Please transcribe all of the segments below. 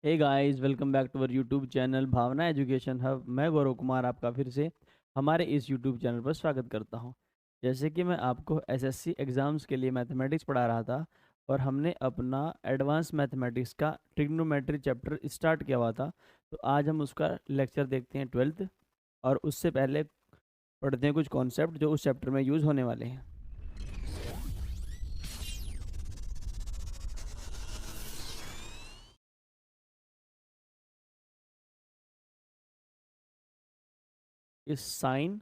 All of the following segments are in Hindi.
Hey guys, welcome back to our YouTube channel Bhavna education hub. मैं गौरव कुमार आपका फिर से हमारे इस यूट्यूब चैनल पर स्वागत करता हूं। जैसे कि मैं आपको एसएससी एग्ज़ाम्स के लिए मैथमेटिक्स पढ़ा रहा था और हमने अपना एडवांस मैथमेटिक्स का ट्रिग्नोमेट्री चैप्टर स्टार्ट किया हुआ था। तो आज हम उसका लेक्चर देखते हैं 12th। और उससे पहले पढ़ते हैं कुछ कॉन्सेप्ट जो उस चैप्टर में यूज़ होने वाले हैं। इस sign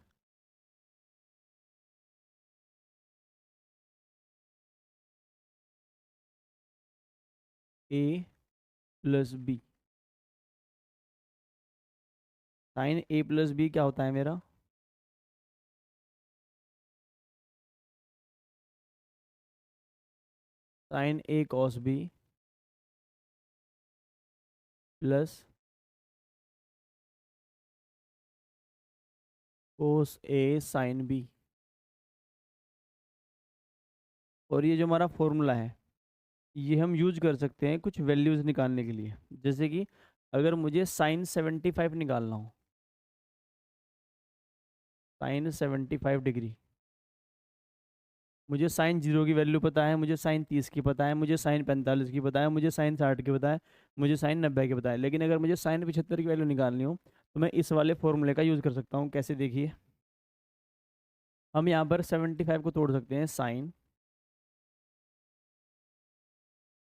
A plus B, sine A plus B क्या होता है मेरा? Sine A cos B plus cos A sine B. और ये जो हमारा फॉर्मूला है ये हम यूज कर सकते हैं कुछ वैल्यूज निकालने के लिए। जैसे कि अगर मुझे साइन 75 निकालना हो, साइन 75 डिग्री, मुझे साइन 0 की वैल्यू पता है, मुझे साइन 30 की पता है, मुझे साइन 45 की पता है, मुझे साइन 60 की पता है, मुझे साइन 90 की पता है। लेकिन अगर मुझे साइन 75 की वैल्यू निकालनी हो तो मैं इस वाले फॉर्मूले का यूज़ कर सकता हूँ। कैसे, देखिए। हम यहाँ पर 75 को तोड़ सकते हैं। साइन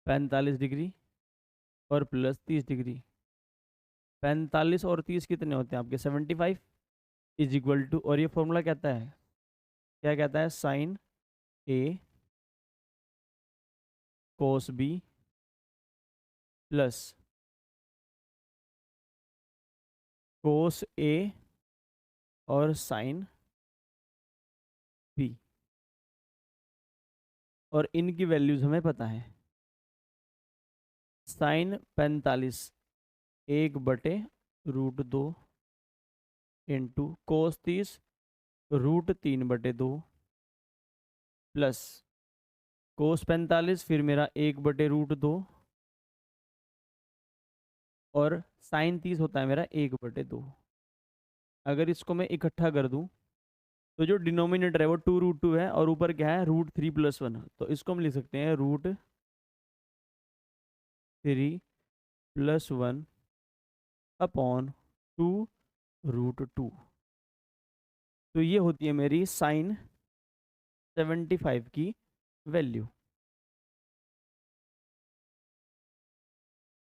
45 डिग्री और प्लस 30 डिग्री। 45 और 30 कितने होते हैं आपके? 75 इज इक्वल टू, और ये फॉर्मूला कहता है, क्या कहता है? Sine A cos B plus cos A और साइन बी। और इनकी वैल्यूज हमें पता है। Sine 45 1/√2 into cos 30 √3/2 plus cos 45 फिर मेरा 1/√2 और साइन 30 होता है मेरा 1/2। अगर इसको मैं इकट्ठा कर दूं तो जो डिनोमिनेटर है वो 2√2 है और ऊपर क्या है? √3+1। तो इसको हम लिख सकते हैं √3+1 अपॉन 2√2। तो ये होती है मेरी साइन 75 की वैल्यू।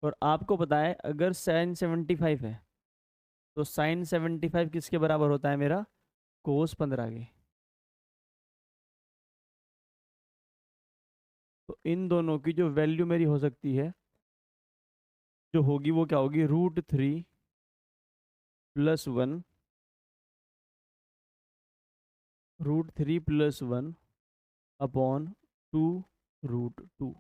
और आपको पता है अगर साइन 75 है तो साइन 75 किसके बराबर होता है मेरा? कोस 15 के। तो इन दोनों की जो वैल्यू मेरी हो सकती है, जो होगी वो क्या होगी? √3+1 √3+1 अपॉन 2√2।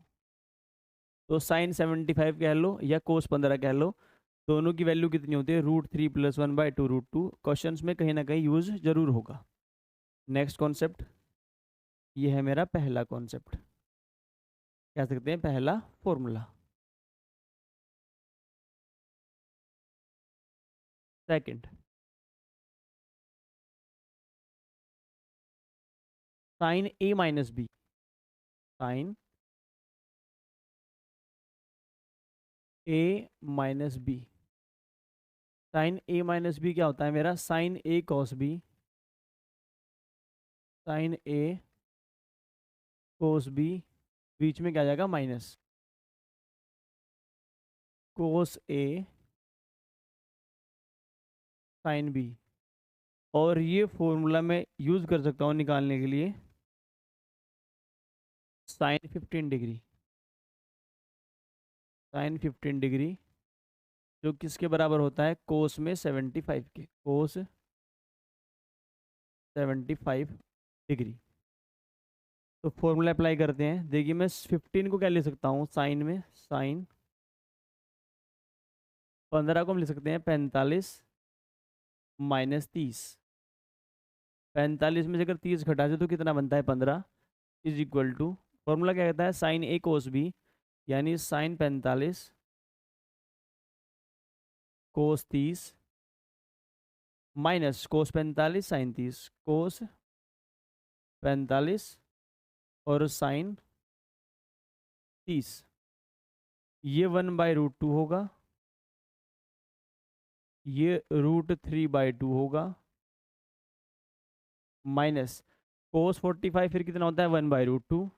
तो साइन 75 कह लो या कोस 15 कह लो, दोनों की वैल्यू कितनी होती है? √3+1/2√2। क्वेश्चन में कहीं ना कहीं यूज जरूर होगा। नेक्स्ट कॉन्सेप्ट, ये है मेरा पहला कॉन्सेप्ट, कह सकते हैं पहला formula. Second, sign A minus B. Sine A minus B. Sine A minus B क्या होता है मेरा? Sine A cos B. Sine A cos B, बीच में क्या आ जाएगा? Minus cos A sine B. और ये फॉर्मूला मैं यूज कर सकता हूँ निकालने के लिए साइन 15 डिग्री। साइन 15 डिग्री जो किसके बराबर होता है? कोस में 75 के। कोस 75 डिग्री। तो फॉर्मूला अप्लाई करते हैं। देखिए मैं 15 को क्या ले सकता हूँ साइन में? साइन 15 को हम ले सकते हैं 45 माइनस 30। 45 में से अगर 30 घटा दे तो कितना बनता है? 15 इज इक्वल टू, फॉर्मूला क्या कहता है? साइन ए कोस बी, यानी साइन 45 कोस 30 माइनस कोस 45 साइन 30, कोस 45 और साइन 30, ये 1/√2 होगा, ये √3/2 होगा, माइनस कोस 45 फिर कितना होता है 1/√2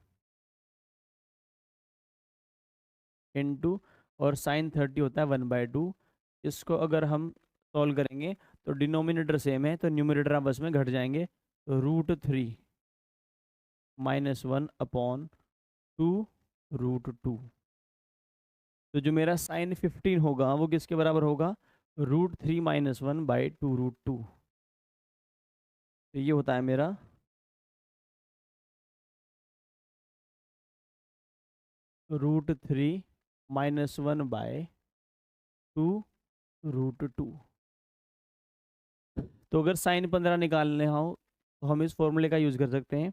इंटू, और साइन 30 होता है 1/2। इसको अगर हम सॉल्व करेंगे तो डिनोमिनेटर सेम है तो न्यूमरेटर आपस में घट जाएंगे, तो √3 -1/2 तो जो मेरा साइन 15 होगा वो किसके बराबर होगा, √3 - 1/2√2। तो ये होता है मेरा √3 - 1/2√2। तो अगर साइन 15 निकालने हो तो हम इस फॉर्मूले का यूज़ कर सकते हैं,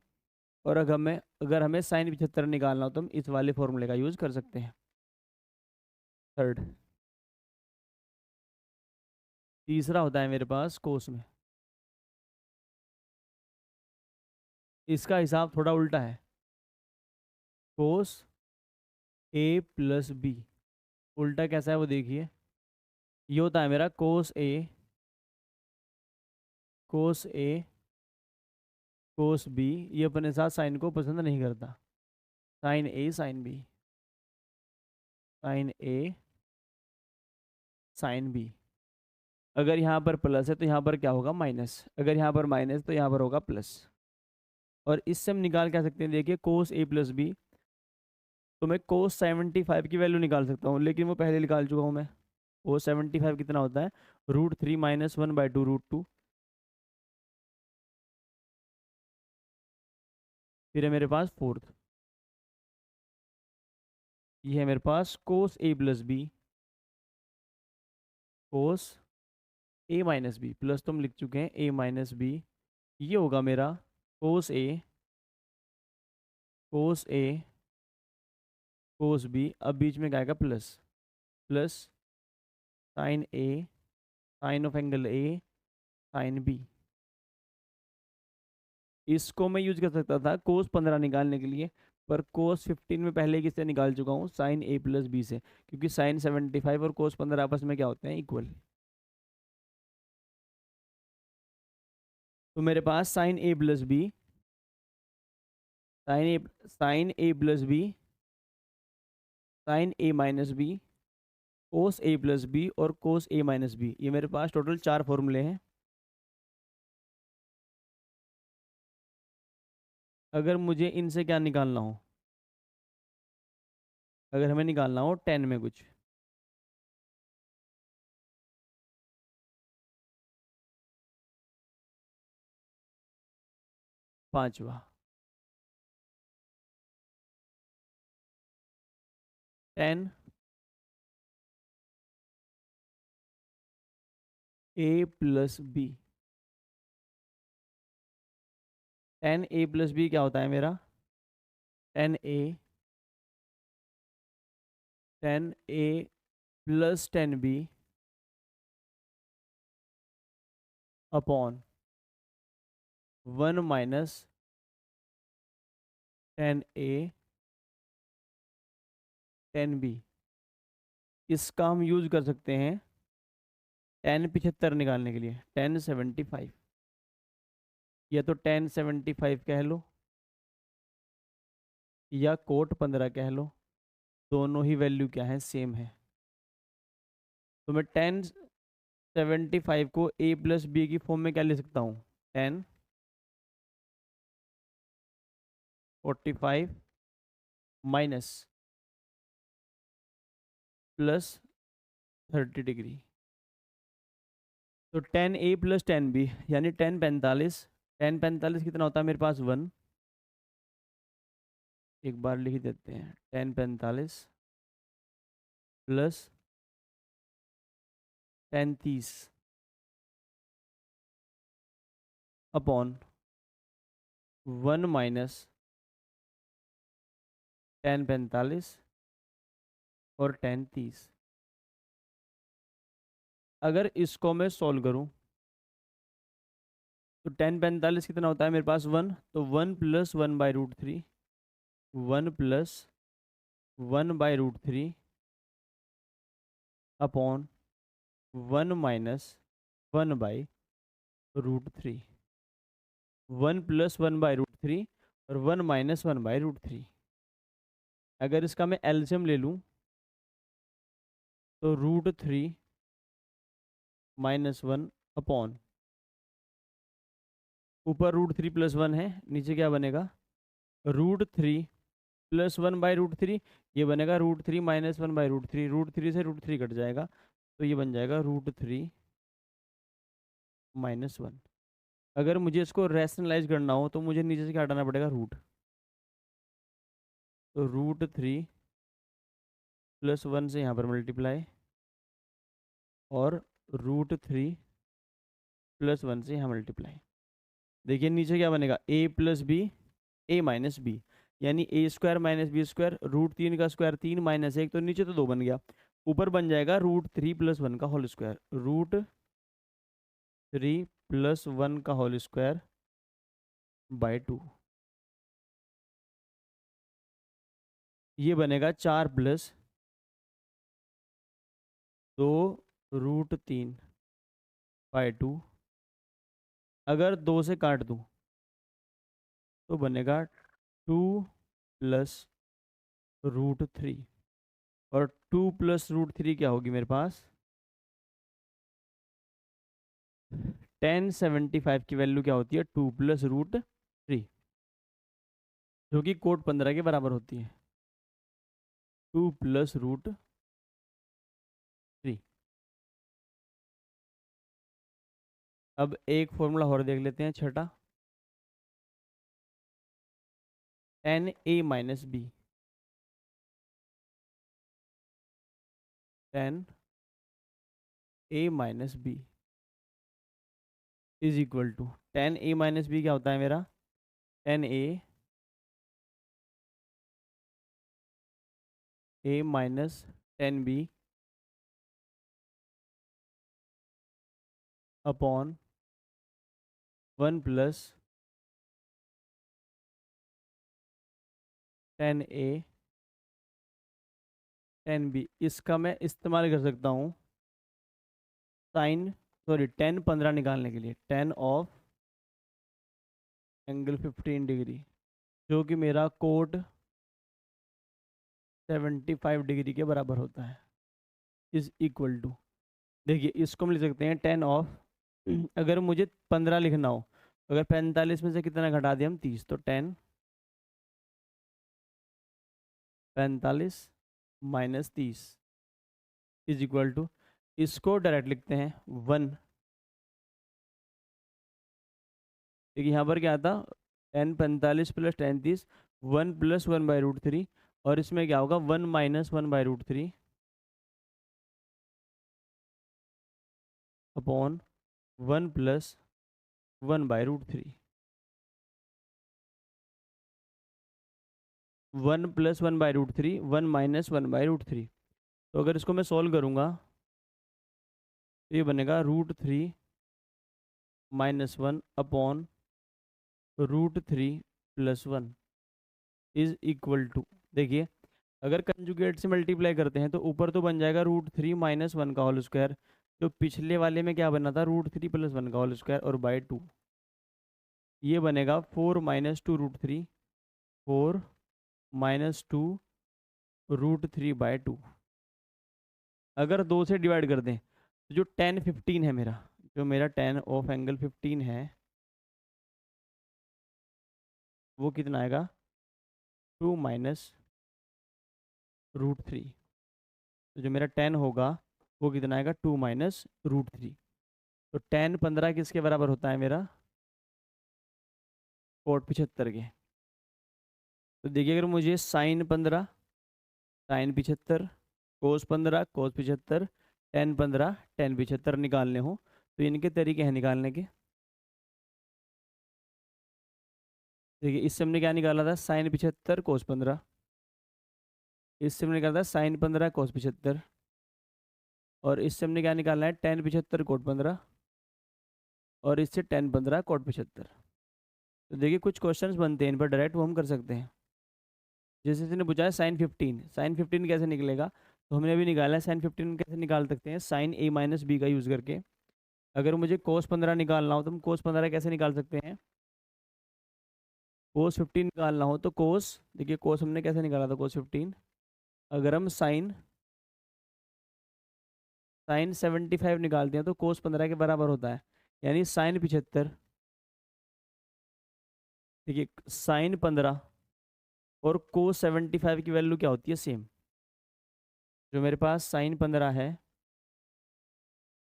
और अगर हमें साइन 75 निकालना हो तो हम इस वाले फॉर्मूले का यूज़ कर सकते हैं। थर्ड, तीसरा होता है मेरे पास कोस में। इसका हिसाब थोड़ा उल्टा है, कोस A+B। उल्टा कैसा है वो देखिए, ये होता है मेरा कोस A कोस B। ये अपने साथ साइन को पसंद नहीं करता, sine A sine B, sine A sine B। अगर यहाँ पर प्लस है तो यहाँ पर क्या होगा माइनस, अगर यहाँ पर माइनस तो यहाँ पर होगा प्लस। और इससे हम निकाल क्या सकते हैं, देखिए कोस A+B, तो मैं कोस 75 की वैल्यू निकाल सकता हूँ, लेकिन वो पहले निकाल चुका हूँ मैं। कोस 75 कितना होता है, √3 - 1/2√2। फिर है मेरे पास फोर्थ, ये है मेरे पास कोस A+B, कोस A-B, प्लस तो हम लिख चुके हैं A-B। ये होगा मेरा कोस A कोस B, अब बीच में क्या आएगा plus, plus sine A sine of angle A sine B। इसको मैं यूज कर सकता था कोस 15 निकालने के लिए, पर कोस 15 में पहले किससे निकाल चुका हूँ, साइन A+B से, क्योंकि साइन 75 और कोस 15 आपस में क्या होते हैं, इक्वल। तो मेरे पास साइन A+B साइन A-B, कोस A+B और कोस A-B, ये मेरे पास टोटल 4 फॉर्मूले हैं। अगर मुझे इनसे क्या निकालना हो, अगर हमें निकालना हो 10 में कुछ, पांचवा 10A+B, 10A+B क्या होता है मेरा, 10A 10A + 10B upon 1 - 10A 10B। इसका हम यूज कर सकते हैं 1075 निकालने के लिए, 1075, या तो 1075 कह लो या कोट 15 कह लो, दोनों ही वैल्यू क्या है, सेम है। तो मैं 1075 को A+B की फॉर्म में क्या ले सकता हूँ, 1045 माइनस +30 डिग्री। तो 10A + 10B यानी 1045, 1045 कितना होता है मेरे पास 1, एक बार लिख देते हैं, 1045 + 1030 अपॉन 1 - 1045 और 1030। अगर इसको मैं सॉल्व करूँ तो 10 45 कितना होता है मेरे पास 1, तो 1 + 1/√3, 1 + 1/√3 अपॉन 1 - 1/√3, 1 + 1/√3 और 1 - 1/√3। अगर इसका मैं एलसीएम ले लूँ तो √3 - 1 अपॉन, ऊपर √3 + 1 है, नीचे क्या बनेगा √3 + 1/√3, ये बनेगा √3 - 1/√3, √3 से √3 कट जाएगा, तो ये बन जाएगा √3 - 1। अगर मुझे इसको रैशनलाइज करना हो तो मुझे नीचे से क्या हटाना पड़ेगा रूट, तो √3 + 1 से यहाँ पर मल्टीप्लाई और √3 + 1 से यहाँ मल्टीप्लाई। देखिए नीचे क्या बनेगा a + b a - b, यानी a² - b², √3 का स्क्वायर 3 - 1, तो नीचे तो 2 बन गया, ऊपर बन जाएगा √3 + 1 का होल स्क्वायर, √3 + 1 का होल स्क्वायर बाय 2। ये बनेगा 4 + 2√3/2। अगर 2 से काट दूं तो बनेगा 2 + √3, और 2 + √3 क्या होगी मेरे पास 1075 की वैल्यू क्या होती है 2 + √3, जो कि कोट 15 के बराबर होती है, 2 + √3। अब एक फॉर्मूला और देख लेते हैं छठा, 10a - b, 10a - b is equal to 10a - b क्या होता है मेरा 10a - 10b upon 1 + 10a 10b। इसका मैं इस्तेमाल कर सकता हूँ tan 15 निकालने के लिए, tan ऑफ एंगल 15 डिग्री, जो कि मेरा कोट 75 डिग्री के बराबर होता है, इज इक्वल टू, देखिए इसको हम लिख सकते हैं tan ऑफ अगर मुझे 15 लिखना हो, अगर 45 में से कितना घटा दिया हम 30, तो tan 45 - 30 इज इक्वल टू, इसको डायरेक्ट लिखते हैं 1। देखिए यहाँ पर क्या था tan 45 + tan 30, 1 + 1/√3, और इसमें क्या होगा 1 - 1/√3 अपॉन 1 + 1/√3, 1 + 1/√3, 1 - 1/√3। तो अगर इसको मैं सॉल्व करूँगा तो ये बनेगा √3 - 1 अपॉन √3 + 1 इज इक्वल टू, देखिए अगर कंजुगेट से मल्टीप्लाई करते हैं तो ऊपर तो बन जाएगा √3 - 1 का होल स्क्वायर, जो पिछले वाले में क्या बना था √3 + 1 का होल स्क्वायर और बाय 2, ये बनेगा 4 - 2√3, 4 - 2√3/2। अगर 2 से डिवाइड कर दें तो जो tan 15 है मेरा, जो मेरा tan ऑफ एंगल 15 है वो कितना आएगा 2 - √3, तो जो मेरा tan होगा वो कितना आएगा 2 - √3। तो tan 15 किसके बराबर होता है मेरा कोट 75 के। तो देखिए अगर मुझे sin 75, cos 15 cos 75, tan 15 tan 75 निकालने हो तो इनके तरीके हैं निकालने के। देखिए इससे हमने क्या निकाला था sin 75 cos 15, इससे हमने निकाला था sin 15 cos 75, और इससे हमने क्या निकालना है, 10 75 कोट 15, और इससे 10 15 कोट 75। तो देखिए कुछ क्वेश्चंस बनते हैं इन पर डायरेक्ट वो हम कर सकते हैं। जैसे इसने पूछा है साइन 15 कैसे निकलेगा, तो हमने अभी निकाला है। साइन 15 कैसे निकाल सकते हैं, साइन ए माइनस बी का यूज़ करके। अगर मुझे कोस 15 निकालना हो तो हम कोस 15 कैसे निकाल सकते हैं, कोस 15 निकालना हो तो कोस, देखिए कोस हमने कैसे निकाला था कोस 15, अगर हम साइन साइन 75 निकालते हैं तो कोस 15 के बराबर होता है, यानी साइन 75। देखिए साइन 15 और कोस 75 की वैल्यू क्या होती है, सेम। जो मेरे पास साइन 15 है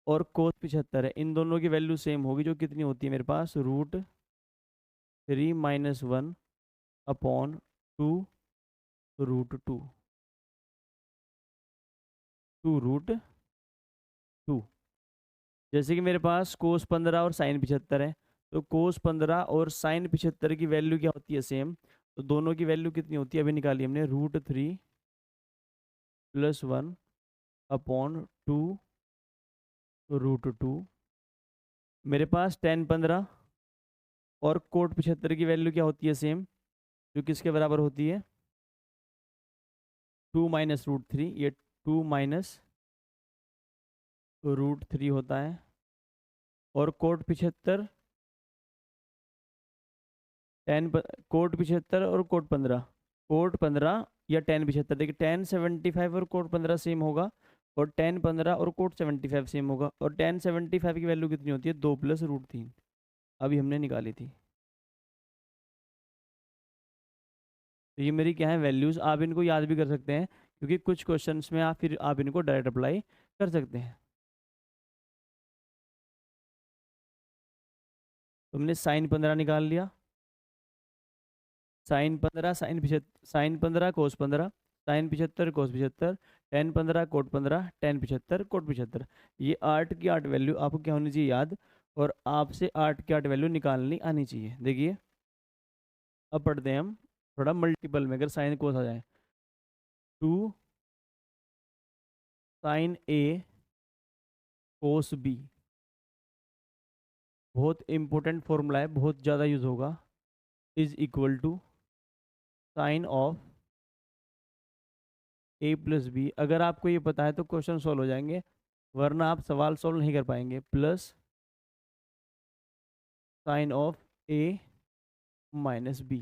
और कोस 75 है, इन दोनों की वैल्यू सेम होगी, जो कितनी होती है मेरे पास, √3 - 1 अपॉन 2 √2, 2√2। जैसे कि मेरे पास कोस 15 और साइन 75 है, तो कोस 15 और साइन 75 की वैल्यू क्या होती है, सेम। तो दोनों की वैल्यू कितनी होती है, अभी निकाली हमने, √3 + 1 अपॉन 2 √2। मेरे पास 10 15 और कोट 75 की वैल्यू क्या होती है, सेम, जो किसके बराबर होती है, 2 - √3, ये 2 - √3 होता है। और कोट 75 और कोट 15 या 10 75, देखिए 10 75 और कोट 15 सेम होगा, और 10 15 और कोट 75 सेम होगा, और 10 75 की वैल्यू कितनी होती है, 2 + √3, अभी हमने निकाली थी। तो ये मेरी क्या है, वैल्यूज़। आप इनको याद भी कर सकते हैं, क्योंकि कुछ क्वेश्चंस में आप इनको डायरेक्ट अप्लाई कर सकते हैं। तुमने साइन 15 निकाल लिया, साइन 15 कोस 15, साइन 75 कोस 75, टेन 15 कोट 75, ये 8 की 8 वैल्यू आपको क्या होनी चाहिए, याद। और आपसे 8 की 8 वैल्यू निकालनी आनी चाहिए। देखिए अब पढ़ते हैं हम थोड़ा मल्टीपल में, अगर साइन कोस आ जाए, 2 sin A कोस B, बहुत इंपॉर्टेंट फॉर्मूला है, बहुत ज़्यादा यूज होगा, is equal to sine of A + B। अगर आपको ये पता है तो क्वेश्चन सॉल्व हो जाएंगे, वरना आप सवाल सॉल्व नहीं कर पाएंगे। Plus sign of A - B,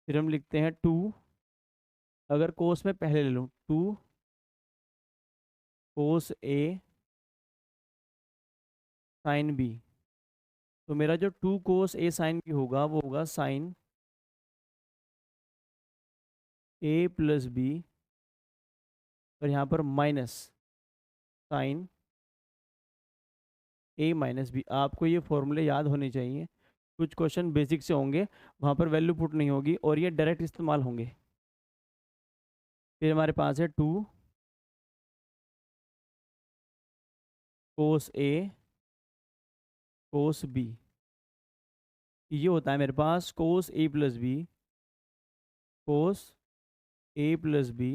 फिर हम लिखते हैं 2, अगर कोस में पहले ले लूँ, 2 cos A sin B, तो मेरा जो 2 cos A sin B होगा वो होगा साइन A + B, और यहाँ पर माइनस साइन A - B। आपको ये फॉर्मूले याद होने चाहिए, कुछ क्वेश्चन बेसिक से होंगे, वहाँ पर वैल्यू पुट नहीं होगी और ये डायरेक्ट इस्तेमाल होंगे। फिर हमारे पास है 2 cos A cos B, ये होता है मेरे पास cos A + B cos A + B,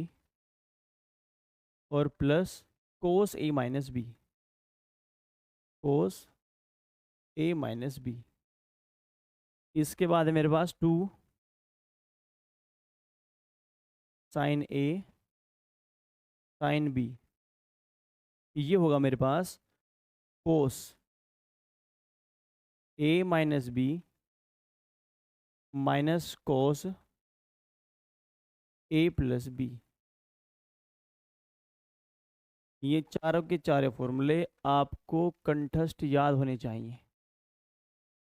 और plus cos A - B cos A - B। इसके बाद है मेरे पास 2 sin A sin B, ये होगा मेरे पास cos A - B minus cos A + B। ये चारों के चारों फॉर्मूले आपको कंठस्थ याद होने चाहिए,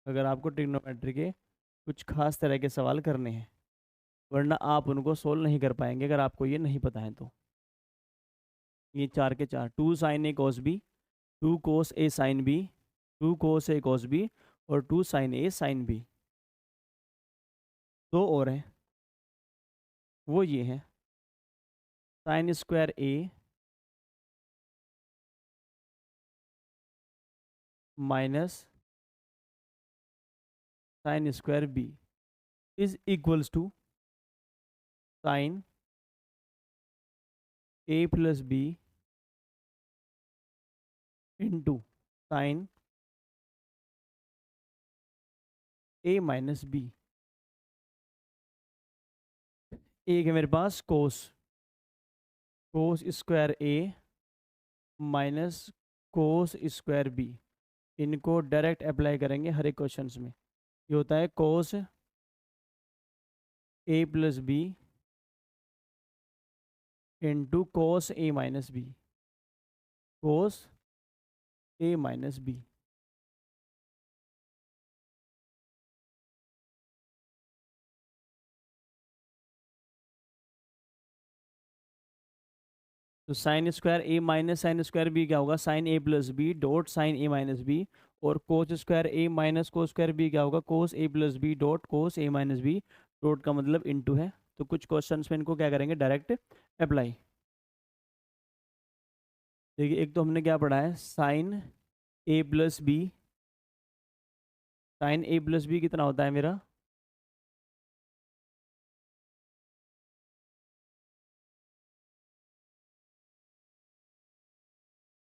अगर आपको ट्रिग्नोमेट्री के कुछ खास तरह के सवाल करने हैं, वरना आप उनको सोल्व नहीं कर पाएंगे अगर आपको ये नहीं पता है तो। ये चार के चार, 2 sin A cos B, 2 cos A sin B, 2 cos A cos B, और 2 sin A sin B। दो और हैं, वो ये हैं, sin² A minus sin² B is equals to sine A plus B into sine A minus B. एक है मेरे पास cos, cos square A minus cos square B. इनको डायरेक्ट अप्लाई करेंगे हर एक क्वेश्चन में। ये होता है cos A plus B into cos A minus B, cos A minus B. तो sine square A minus sine square B क्या होगा, sine A plus B dot sign A minus B. और कोस square A minus cos square B क्या होगा, कोस A plus B dot cos A minus B. Dot का मतलब इनटू है। तो कुछ क्वेश्चंस में इनको क्या करेंगे, डायरेक्ट अप्लाई। देखिए एक तो हमने क्या पढ़ा है, sine A plus B. Sine A plus B कितना होता है मेरा,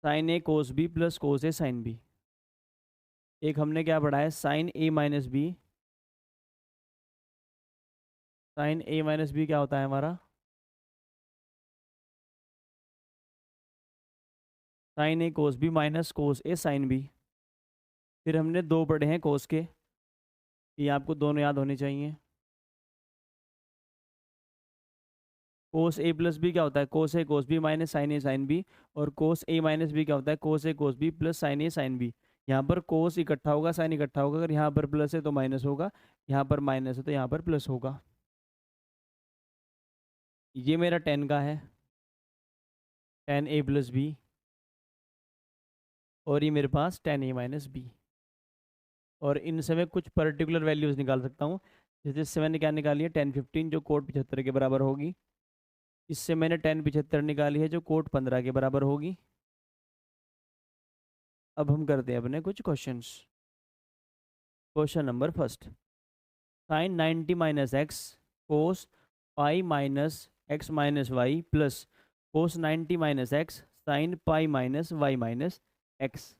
sine A cos B plus cos A sine B. एक हमने क्या पढ़ा है, sine A minus B. Sine A minus B क्या होता है हमारा, sign A cos B minus cos A sine B. फिर हमने दो पढ़े हैं कोस के, ये आपको दोनों याद होने चाहिए। कोस ए प्लस बी क्या होता है, cos A cos B minus sine A sine B. और कोस ए माइनस बी क्या होता है, cos A cos B plus sine A sine B. यहाँ पर कोस इकट्ठा होगा, साइन इकट्ठा होगा। अगर यहाँ पर प्लस है तो माइनस होगा, यहाँ पर माइनस है तो यहाँ पर प्लस होगा। ये मेरा 10 का है, 10 a + b। और ये मेरे पास 10a - b। और इनसे मैं कुछ पर्टिकुलर वैल्यूज़ निकाल सकता हूँ। जैसे इससे मैंने क्या निकाली है, 10 15 जो कोट 75 के बराबर होगी। इससे मैंने 10 75 निकाली है जो कोट 15 के बराबर होगी। अब हम करते हैं अपने कुछ questions. Question number first, sine 90 - x cos pi -x - y plus cos 90 - x sine pi -y - x।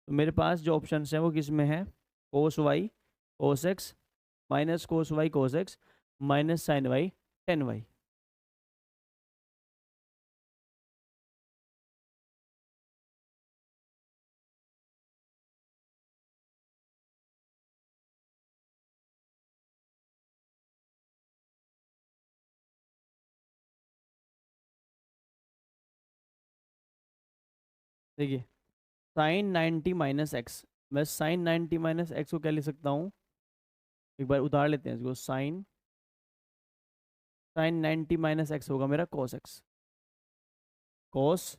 तो मेरे पास जो ऑप्शन हैं वो किस में है, cos Y cos x minus cos Y cos x minus sine Y tan Y. देखिए साइन 90 - x, मैं साइन 90 - x को क्या लिख सकता हूँ, एक बार उतार लेते हैं इसको। साइन साइन 90 - x होगा मेरा कोस एक्स, कोस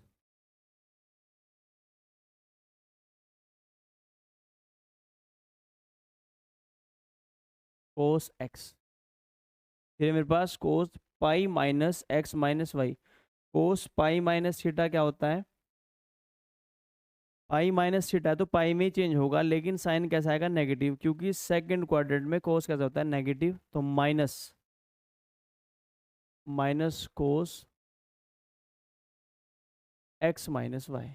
कोस एक्स। फिर मेरे पास कोस पाई -x - y। कोस पाई माइनस थीटा क्या होता है, पाई माइनस थीटा तो पाई में ही चेंज होगा, लेकिन साइन कैसा आएगा, नेगेटिव। क्योंकि सेकंड क्वाड्रेंट में कोस कैसा होता है, नेगेटिव। तो minus minus cos x - y।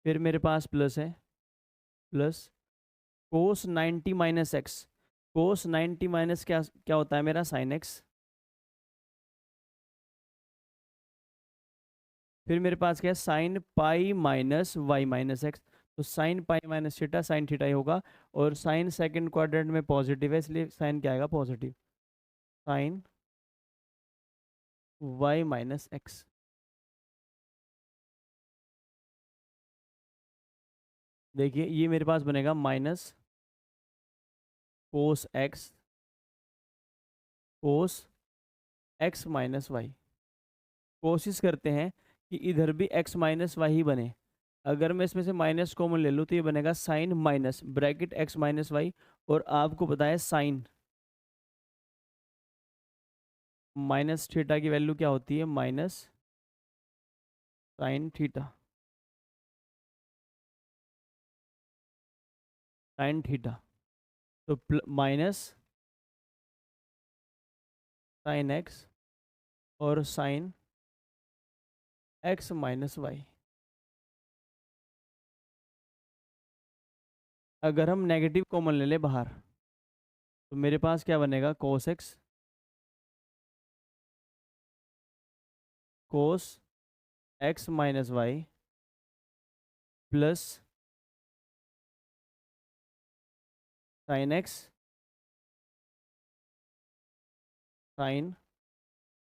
फिर मेरे पास प्लस है, प्लस कोस 90 - x। कोस 90 माइनस क्या क्या होता है मेरा, साइन एक्स। फिर मेरे पास क्या है, साइन पाई -y - x। तो sine pi minus theta sine theta ही होगा। और साइन सेकंड क्वाड्रेंट में पॉजिटिव है, इसलिए साइन क्या आएगा, पॉजिटिव। Sign y - x। देखिए ये मेरे पास बनेगा माइनस कोस एक्स कोस x - y। कोशिश करते हैं कि इधर भी x - y ही बने। अगर मैं इसमें से माइनस कॉमन ले लूँ तो ये बनेगा sine minus bracket x - y। और आपको पता है साइन माइनस थीटा की वैल्यू क्या होती है, minus sine theta. Sine theta तो माइनस साइन एक्स और साइन एक्स माइनस वाई। अगर हम नेगेटिव कॉमन ले लें बाहर तो मेरे पास क्या बनेगा, cos x minus Y plus sine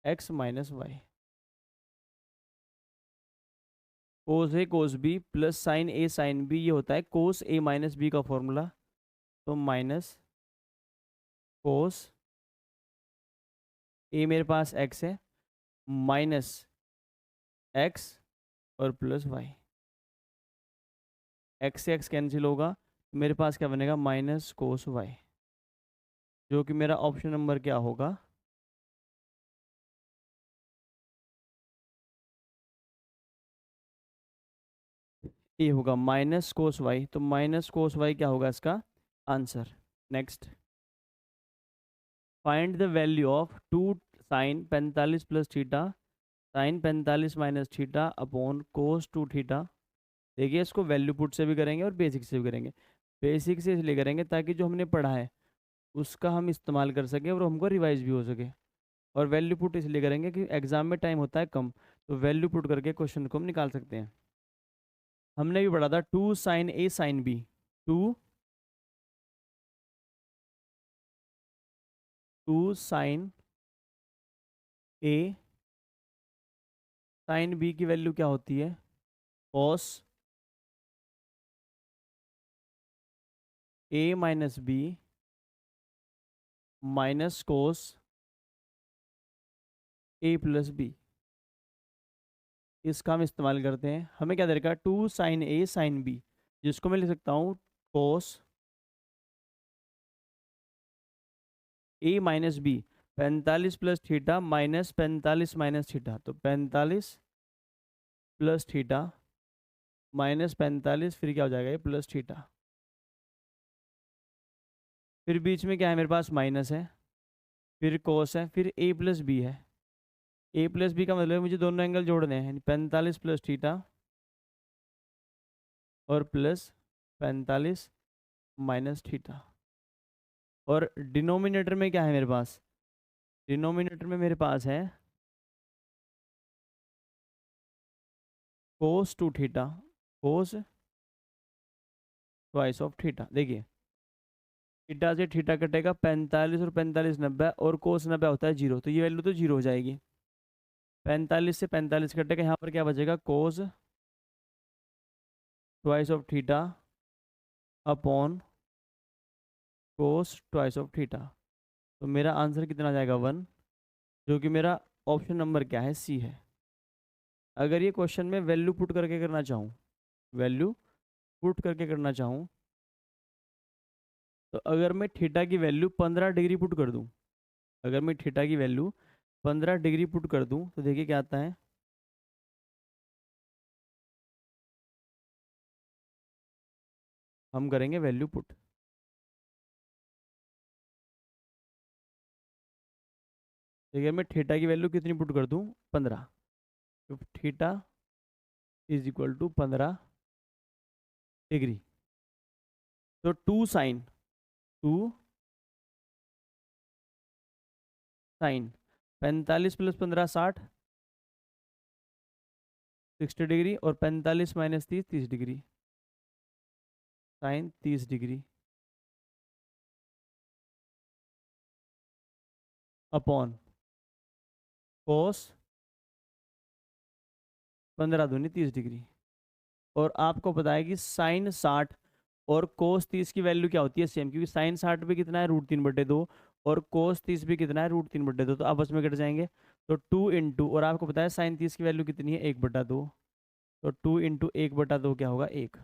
x minus Y. Cos A cos B plus sine A sine B, ये होता है कोस ए माइनस बी का फॉर्मूला। तो माइनस कोस ए मेरे पास एक्स है, माइनस एक्स और प्लस वाई। एक्स से एक्स कैंसिल होगा, मेरे पास क्या बनेगा, माइनस कोस वाई, जो कि मेरा ऑप्शन नंबर क्या होगा, ए होगा, माइनस कोस वाई। तो माइनस कोस वाई क्या होगा इसका answer. Next, find the value of 2 sine 45 plus theta sine 45 minus theta upon cos 2 theta. देखिए इसको वैल्यू पुट से भी करेंगे और बेसिक से भी करेंगे। बेसिक से इसलिए करेंगे ताकि जो हमने पढ़ा है उसका हम इस्तेमाल कर सकें और हमको रिवाइज भी हो सके। और वैल्यू पुट इसलिए करेंगे कि एग्जाम में टाइम होता है कम, तो वैल्यू पुट करके क्वेश्चन को हम निकाल सकते हैं। हमने भी पढ़ा था 2 sine A sine B, 2 sine A sine B की वैल्यू क्या होती है, cos A minus B minus cos A plus B. इसका हम इस्तेमाल करते हैं। हमें क्या दे रखा है, 2 साइन ए साइन बी, जिसको मैं लिख सकता हूँ cos A minus B 45 plus theta minus 45 minus theta. तो 45 प्लस थीटा माइनस 45, फिर क्या हो जाएगा ये प्लस थीटा। फिर बीच में क्या है मेरे पास, माइनस है, फिर कोस है, फिर ए प्लस बी है। ए प्लस बी का मतलब है मुझे दोनों एंगल जोड़ने हैं, 45 प्लस थीटा और प्लस 45 माइनस थीटा। और डिनोमिनेटर में क्या है मेरे पास, डिनोमिनेटर में मेरे पास है कोस 2 theta, cos twice of theta. देखिए थीटा से थीटा कटेगा, 45 और 45 90, और कोस 90 होता है 0, तो ये वैल्यू तो 0 हो जाएगी। 45 से 45 कटेगा, यहाँ पर क्या बचेगा, cos twice of theta upon cos twice of theta. तो मेरा आंसर कितना आ जाएगा 1, जो कि मेरा ऑप्शन नंबर क्या है, सी है। अगर ये क्वेश्चन में वैल्यू पुट करके करना चाहूँ, वैल्यू पुट करके करना चाहूँ, तो अगर मैं थीटा की वैल्यू 15 डिग्री पुट कर दूँ, अगर मैं थीटा की वैल्यू 15 डिग्री पुट कर दूँ तो देखिए क्या आता है, हम करेंगे वैल्यू पुट। देखिए मैं थीटा की वैल्यू कितनी पुट कर दूँ, 15, तो theta is equal to 15 degree. तो 2 साइन 45 प्लस 15 60 60 डिग्री, और 45 minus 30 30 degree, sine 30 degree upon cos 15 दूनी 30 डिग्री। और आपको पता है कि साइन 60 और कोस 30 की वैल्यू क्या होती है, सेम, क्योंकि साइन 60 भी कितना है, √3/2, और कोस 30 भी कितना है, √3/2, तो आपस में कट जाएंगे। तो 2 इंटू, और आपको पता है साइन 30 की वैल्यू कितनी है, 1/2, तो 2 इंटू 1/2 क्या होगा, 1।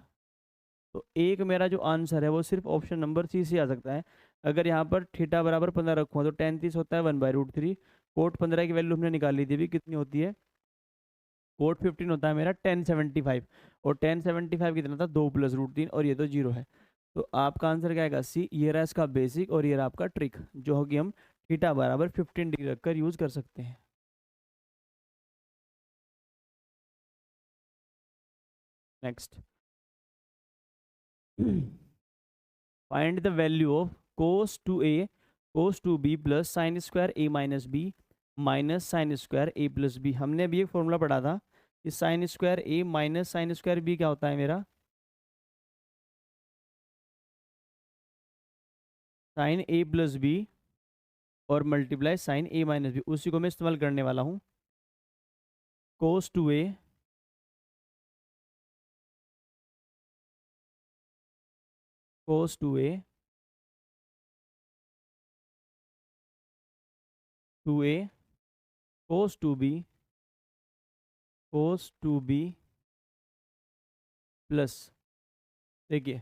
तो एक मेरा जो आंसर है वो सिर्फ ऑप्शन नंबर सी से आ सकता है। अगर यहाँ पर थीटा बराबर 15 रखूँ तो tan 30 होता है 1/√3, कोट 15 की वैल्यू हमने निकाल ली थी भी, कितनी होती है, कोट 15 होता है मेरा tan75, और tan75 कितना था, 2 + √3, और ये तो 0 है। तो आपका आंसर क्या आएगा, सी। ये रहा इसका बेसिक, और ये रहा आपका ट्रिक, जो होगी हम थीटा बराबर 15 डिग्री रखकर यूज़ कर सकते हैं। Next, find the value of cos two A cos two B plus sine square A minus B minus sine square A plus B. हमने अभी एक फॉर्मूला पढ़ा था कि sine square A minus sine square B क्या होता है मेरा, साइन ए प्लस बी और multiply sine A minus B. उसी को मैं इस्तेमाल करने वाला हूँ। Cos two A cos two A two A cos two B cos two B plus, देखिए,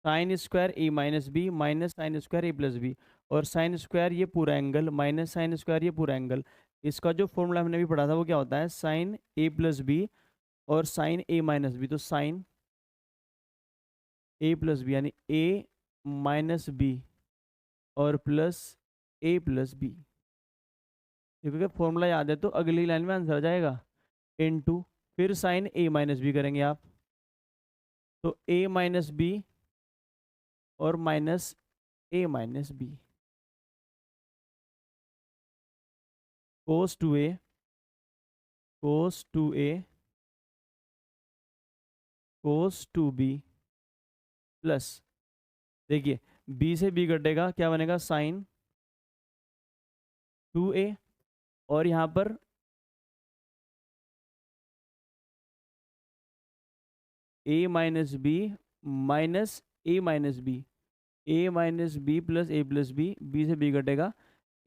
sine square A minus B minus sine square A plus B, और साइन स्क्वायर ये पूरा एंगल माइनस साइन स्क्वायर ये पूरा एंगल। इसका जो फॉर्मूला हमने भी पढ़ा था वो क्या होता है, साइन ए प्लस बी और साइन ए माइनस बी। तो साइन ए प्लस बी यानी ए माइनस बी और प्लस ए प्लस बी। देखो क्या फॉर्मूला याद है तो अगली लाइन में आंसर आ जाएगा, इनटू फिर साइन ए माइनस बी करेंगे आप, तो ए माइनस बी और minus A minus B. Cos two A cos two A cos two B plus, देखिए बी से बी कटेगा क्या बनेगा, साइन टू ए, और यहाँ पर A minus B minus A minus B, A minus B plus A plus B, B से बी कटेगा,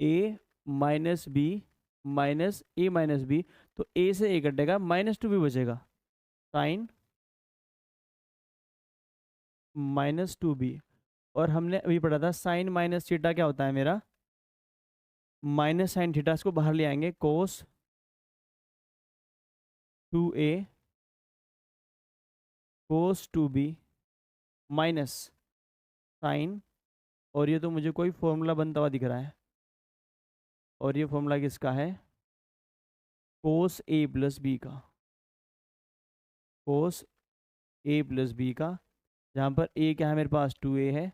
A minus B minus A minus B, तो ए से ए कटेगा माइनस टू बी बचेगा, साइन माइनस टू बी। और हमने अभी पढ़ा था साइन माइनस थीटा क्या होता है मेरा, माइनस साइन थीटा, इसको बाहर ले आएंगे, cos two A cos two B minus sine, और ये तो मुझे कोई फॉर्मूला बनता हुआ दिख रहा है, और ये फॉर्मूला किसका है, कोस ए प्लस बी का, कोस ए प्लस बी का, जहाँ पर ए क्या है मेरे पास, टू ए है,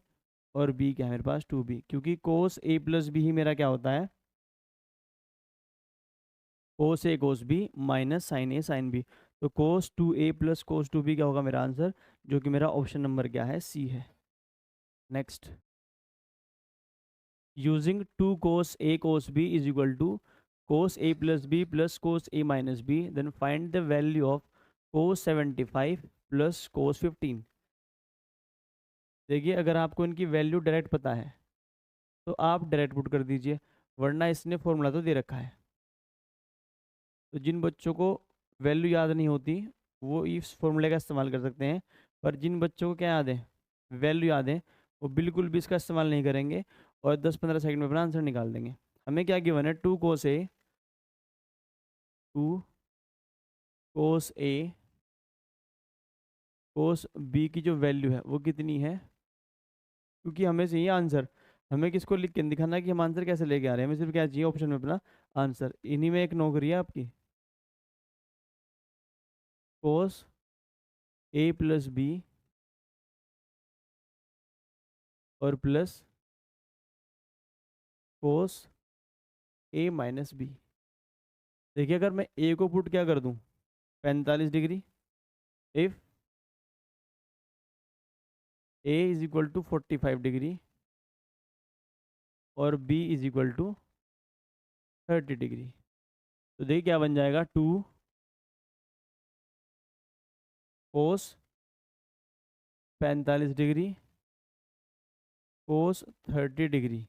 और बी क्या है मेरे पास, टू बी, क्योंकि कोस ए प्लस बी ही मेरा क्या होता है, cos A cos B minus sine A sine B. तो cos two A plus cos two B क्या होगा मेरा आंसर, जो कि मेरा ऑप्शन नंबर क्या है, सी है। Next, using two cos A cos B is equal to cos A plus B plus cos A minus B, then find the value of cos 75 plus cos 15। देखिए अगर आपको इनकी वैल्यू डायरेक्ट पता है तो आप डायरेक्ट पुट कर दीजिए, वरना इसने फॉर्मूला तो दे रखा है। तो जिन बच्चों को वैल्यू याद नहीं होती वो इस फॉर्मूले का इस्तेमाल कर सकते हैं, पर जिन बच्चों को क्या याद है, वैल्यू याद है, वो बिल्कुल भी इसका इस्तेमाल नहीं करेंगे और 10-15 सेकंड में अपना आंसर निकाल देंगे। हमें क्या गिवन है, two cos A cos B की जो वैल्यू है वो कितनी है, क्योंकि हमें चाहिए आंसर। हमें किसको लिख के दिखाना कि हम आंसर कैसे लेके आ रहे हैं, हमें सिर्फ क्या चाहिए, ऑप्शन में अपना आंसर। इन्हीं में एक नौकरी है आपकी, कोस ए प्लस बी और plus cos A minus B. देखिए अगर मैं ए को पुट क्या कर दूं, 45 degree, if A is equal to 45 degree और B is equal to 30 degree, तो देखिए क्या बन जाएगा, two cos 45 degree cos 30 degree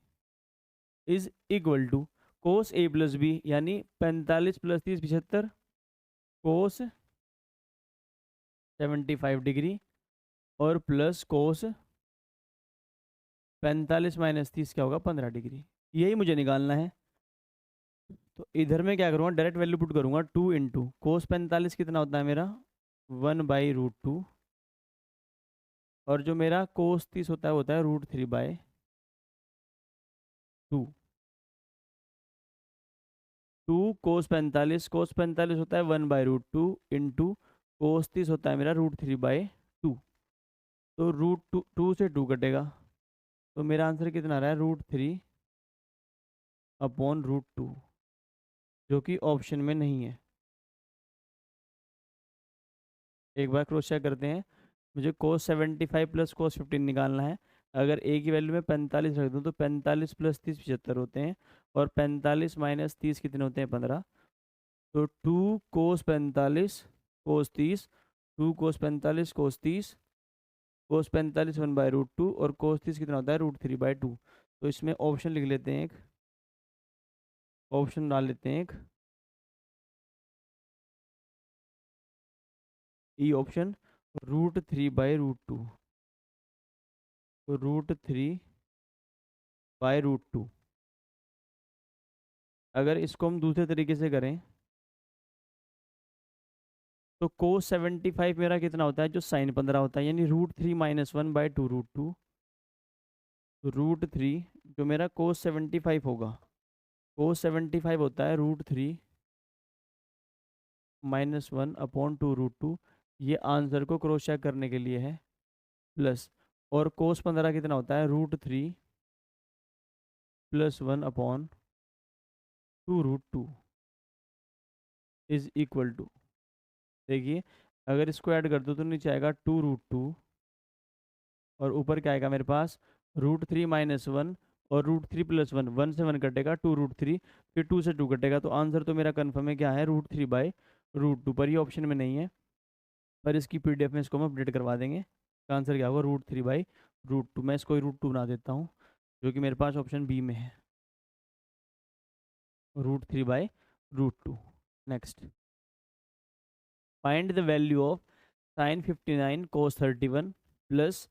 is equal to cos A plus B यानी 45 प्लस 30 75, कोस 75 डिग्री और प्लस कोस 45 माइनस 30 क्या होगा, 15 डिग्री। यही मुझे निकालना है। तो इधर मैं क्या करूँगा, डायरेक्ट वैल्यू पुट करूँगा, टू इंटू कोस 45 कितना होता है मेरा, 1/√2, और जो मेरा कोस 30 होता है वो होता है √3/2। टू कोस 45 होता है 1/√2 इंटू कोस 30 होता है मेरा √3/2। तो √2 से 2 कटेगा, तो मेरा आंसर कितना आ रहा है √3/√2, जो कि ऑप्शन में नहीं है। एक बार क्रॉस चेक करते हैं। मुझे cos 75 प्लस cos 15 निकालना है। अगर a की वैल्यू में 45 रख दूँ तो 45 प्लस 30 75 होते हैं, और 45 माइनस 30 कितने होते हैं 15। तो 2 cos 45 cos 30, 2 cos 45 cos 30, cos 45 1/√2, और cos 30 कितना होता है √3/2। तो इसमें ऑप्शन लिख लेते हैं, एक ऑप्शन डाल लेते हैं, एक ई ऑप्शन, √3/√2, √3/√2। अगर इसको हम दूसरे तरीके से करें तो cos 75 मेरा कितना होता है, जो साइन 15 होता है, यानी √3 - 1/2√2, √3 जो मेरा cos 75 होगा, cos 75 होता है √3 - 1/2√2। ये आंसर को क्रॉस चेक करने के लिए है, प्लस, और cos 15 कितना होता है √3 + 1/2√2 इज इक्वल टू, देखिए अगर इसको ऐड कर दो तो नीचे आएगा 2√2, और ऊपर क्या आएगा मेरे पास √3 - 1, और √3 + 1, 1 से 1 कटेगा 2√3, फिर 2 से 2 कटेगा, तो आंसर तो मेरा कन्फर्म है क्या है √3/√2, पर ये ऑप्शन में नहीं है। पर इसकी पीडीएफ में इसको हम अपडेट करवा देंगे। इसका आंसर क्या होगा √3/√2। मैं इसको √2 बना देता हूँ, जो कि मेरे पास ऑप्शन बी में है, √3/√2। Next, find the value of sin 59 cos 31 plus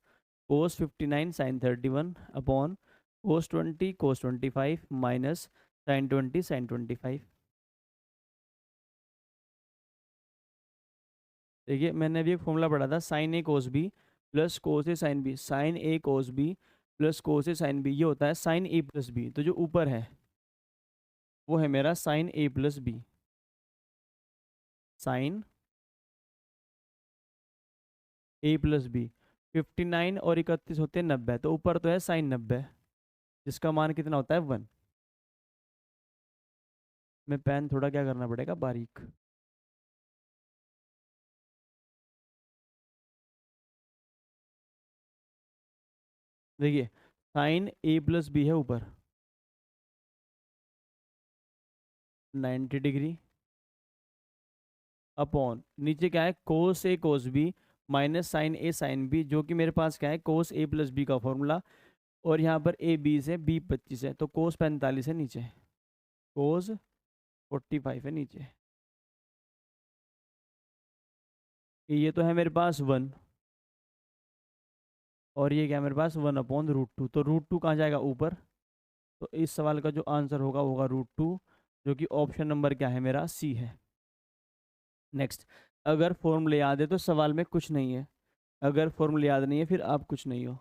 cos 59 sin 31 upon cos 20 cos 25 minus sin 20 sin 25। देखिए मैंने अभी एक फॉर्मूला पढ़ा था, sin A cos B plus cos A sin B, sin A cos B plus cos A sin B, ये होता है sin A प्लस B। तो जो ऊपर है वो है मेरा sin A plus B, sin A plus B। 59 और 31 होते हैं 90, तो ऊपर तो है sin 90, जिसका मान कितना होता है 1। में पेन थोड़ा क्या करना पड़ेगा, बारीक। देखिए साइन A प्लस बी है ऊपर 90 डिग्री, अपॉन नीचे क्या है cos A cos B minus sine A sine B, जो कि मेरे पास क्या है कोस A प्लस बी का फॉर्मूला, और यहाँ पर A 20 है, B 25 है, तो कोस 45 है नीचे, कोस 45 है नीचे। ये तो है मेरे पास 1, और ये क्या है मेरे पास 1/√2, तो √2 कहाँ जाएगा ऊपर, तो इस सवाल का जो आंसर होगा वो होगा √2, जो कि ऑप्शन नंबर क्या है मेरा सी है। नेक्स्ट, अगर फॉर्मूले याद है तो सवाल में कुछ नहीं है, अगर फॉर्मूले याद नहीं है फिर आप कुछ नहीं हो।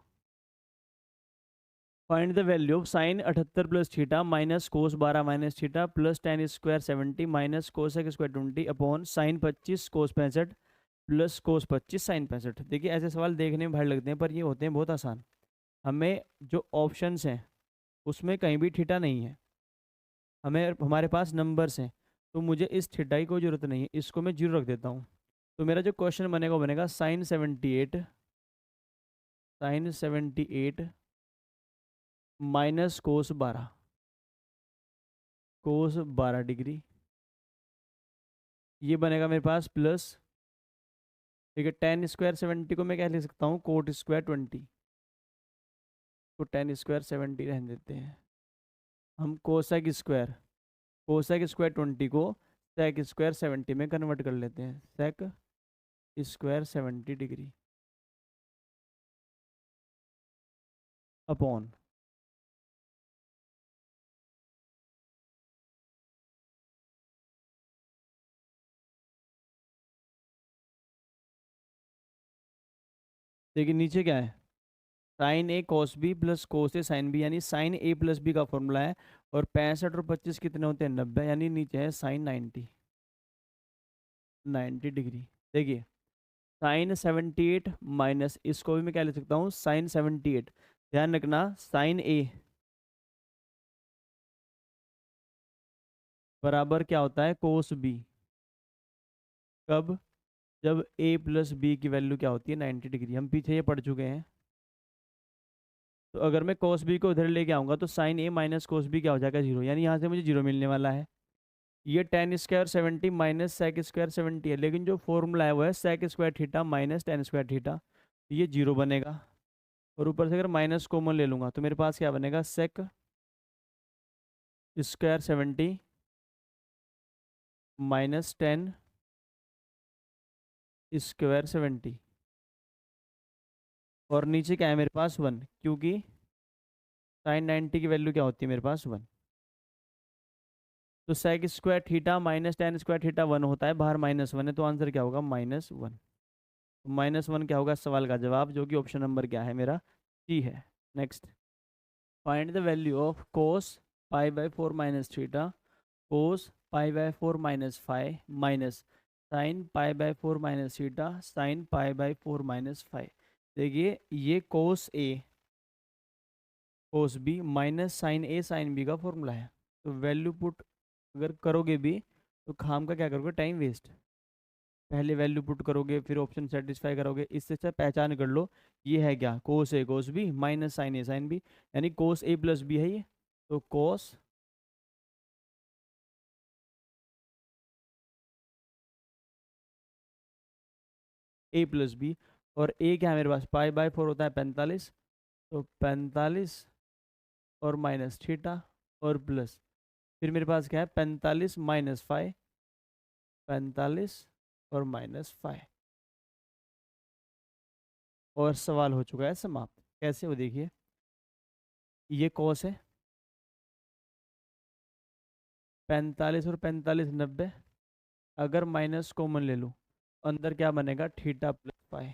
Find the value of sine 78 plus theta minus cos 12 minus theta plus tan square 70 minus cosec square 20 upon sine 25 cos 65 plus cos 25 sine 65। देखिए ऐसे सवाल देखने में भारी लगते हैं, पर ये होते हैं बहुत आसान। हमें जो ऑप्शंस हैं उसमें कहीं भी थीटा नहीं है, हमें हमारे पास नंबर्स हैं, तो मुझे इस थीटा की कोई ज़रूरत नहीं है, इसको मैं 0 रख देता हूँ। तो मेरा जो क्वेश्चन बनेगा वो बनेगा साइन 78 माइनस कोस 12 डिग्री, ये बनेगा मेरे पास प्लस, ठीक है, tan स्क्वायर 70 को मैं क्या लिख सकता हूँ कोट स्क्वायर 20, तो tan स्क्वायर 70 रहने देते हैं। हम कोसेक स्क्वायर 20 को सेक स्क्वायर 70 में कन्वर्ट कर लेते हैं, सेक स्क्वायर 70 डिग्री अपॉन, देखिए नीचे क्या है sine A cos B plus cos A sine B, यानी साइन ए प्लस बी का फॉर्मूला है, और 65 और 25 कितने होते हैं 90, यानी नीचे है साइन 90 डिग्री। देखिए साइन 78 माइनस, इसको भी मैं क्या लिख सकता हूँ, साइन 78। ध्यान रखना, साइन ए बराबर क्या होता है, कोस बी। कब? जब ए प्लस बी की वैल्यू क्या होती है, 90 डिग्री। हम पीछे ये पढ़ चुके हैं। तो अगर मैं कोस बी को उधर लेके आऊंगा तो sign A minus cos B क्या हो जाएगा, जीरो। यानी यहाँ से मुझे जीरो मिलने वाला है। ये tan square 70 minus sec square 70 है, लेकिन जो फॉर्मूला है वो है sec square theta minus tan square theta. ये जीरो बनेगा। और ऊपर से अगर माइनस कॉमन ले लूँगा तो मेरे पास क्या बनेगा, sec square 70 minus tan square 70। और नीचे क्या है मेरे पास, वन, क्योंकि साइन 90 की वैल्यू क्या होती है मेरे पास, वन। तो sec square theta minus tan square theta one होता है, बाहर माइनस वन है, तो आंसर क्या होगा, माइनस वन। माइनस वन क्या होगा इस सवाल का जवाब, जो कि ऑप्शन नंबर क्या है मेरा, सी है। Next, find the value of cos pi by four minus theta, cos pi by four minus five minus sine pi by four minus theta sine pi by four minus five. देखिए ये कोस A cos B minus sine A sine B का फॉर्मूला है। तो वैल्यू पुट अगर करोगे भी तो खाम का क्या करोगे, टाइम वेस्ट। पहले वैल्यू पुट करोगे फिर ऑप्शन सेटिस्फाई करोगे, इससे अच्छा पहचान कर लो ये है क्या, कोस A cos B minus sine A sine B, यानी कोस ए प्लस बी है ये। तो कोस ए प्लस बी, और ए क्या है मेरे पास, पाई बाय फोर होता है 45। तो 45 और माइनस थीटा और प्लस, फिर मेरे पास क्या है 45 माइनस फाइव, 45 और माइनस फाइव। और सवाल हो चुका है समाप्त। कैसे वो देखिए, ये कॉस है, 45 और 45 90, अगर माइनस कॉमन ले लूँ अंदर क्या बनेगा, थीटा प्लस फाइव।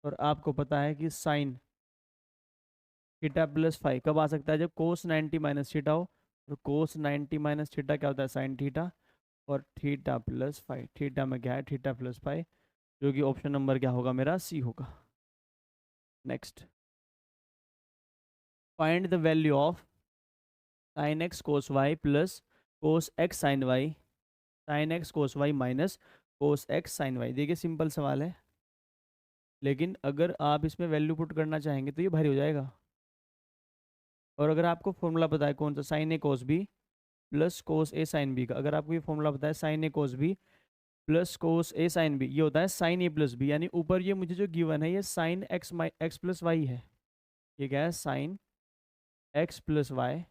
और आपको पता है कि साइन थीटा प्लस फाइव कब आ सकता है, जब कोस 90 माइनस थीटा हो। और कोस 90 माइनस थीटा क्या होता है, साइन थीटा। और थीटा प्लस फाइव, थीटा में क्या है, थीटा प्लस फाइव, जो कि ऑप्शन नंबर क्या होगा मेरा, सी होगा। Next, find the value of sine x cos y plus cos x sine y sine x cos y minus cos x sine y. देखिए सिंपल सवाल है, लेकिन अगर आप इसमें वैल्यू पुट करना चाहेंगे तो ये भारी हो जाएगा। और अगर आपको फॉर्मूला पता है कौन सा, sign A cos B plus cos A sine B का, अगर आपको ये फॉर्मूला पता है sine A cos B plus cos A sine B, ये होता है साइन ए प्लस बी, यानी ऊपर ये मुझे जो गिवन है ये sine x x plus y है। ये क्या है, साइन एक्स प्लस वाई,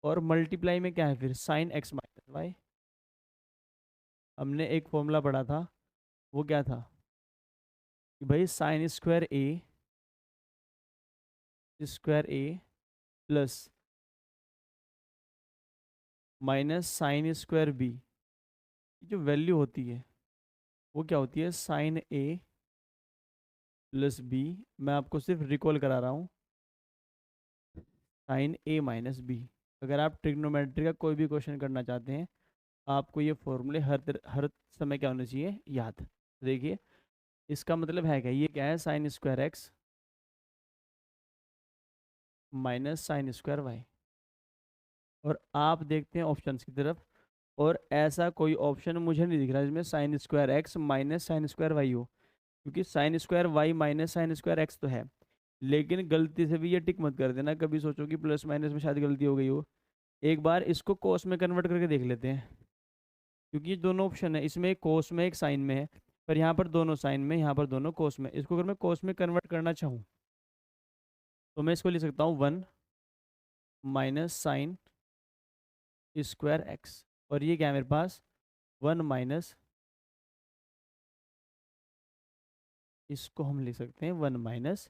और मल्टीप्लाई में क्या है फिर, साइन एक्स माइनस वाई। हमने एक फॉर्मूला पढ़ा था, वो क्या था कि भाई sine square A plus minus sine square B, जो वैल्यू होती है वो क्या होती है, साइन ए प्लस बी। मैं आपको सिर्फ रिकॉल करा रहा हूँ, साइन ए माइनस बी। अगर आप ट्रिग्नोमेट्री का कोई भी क्वेश्चन करना चाहते हैं, आपको ये फॉर्मूले हर समय क्या होने चाहिए, याद। देखिए इसका मतलब है क्या, ये क्या है, sine square x minus sine square Y. और आप देखते हैं ऑप्शंस की तरफ, और ऐसा कोई ऑप्शन मुझे नहीं दिख रहा जिसमें sine square x minus sine square y हो, क्योंकि sine square y minus sine square x तो है। लेकिन गलती से भी ये टिक मत कर देना, कभी सोचो कि प्लस माइनस में शायद गलती हो गई हो। एक बार इसको कोस में कन्वर्ट करके देख लेते हैं, क्योंकि ये दोनों ऑप्शन है, इसमें एक कोस में एक साइन में है, पर यहाँ पर दोनों साइन में, यहाँ पर दोनों कोस में। इसको अगर मैं कोस में कन्वर्ट करना चाहूँ तो मैं इसको लिख सकता हूँ one minus sine square x, और ये क्या है मेरे पास, वन माइनस, इसको हम लिख सकते हैं one minus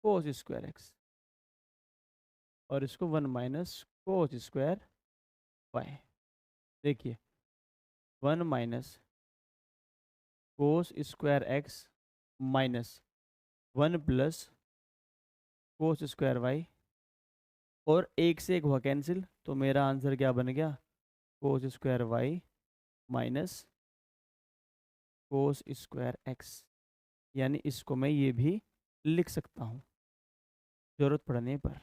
cos square x, और इसको one minus cos square Y. देखिए one minus cos square x minus one plus cos square Y, और एक से एक हुआ कैंसिल, तो मेरा आंसर क्या बन गया, cos square y minus cos square x, यानी इसको मैं ये भी लिख सकता हूँ जरूरत पड़ने पर।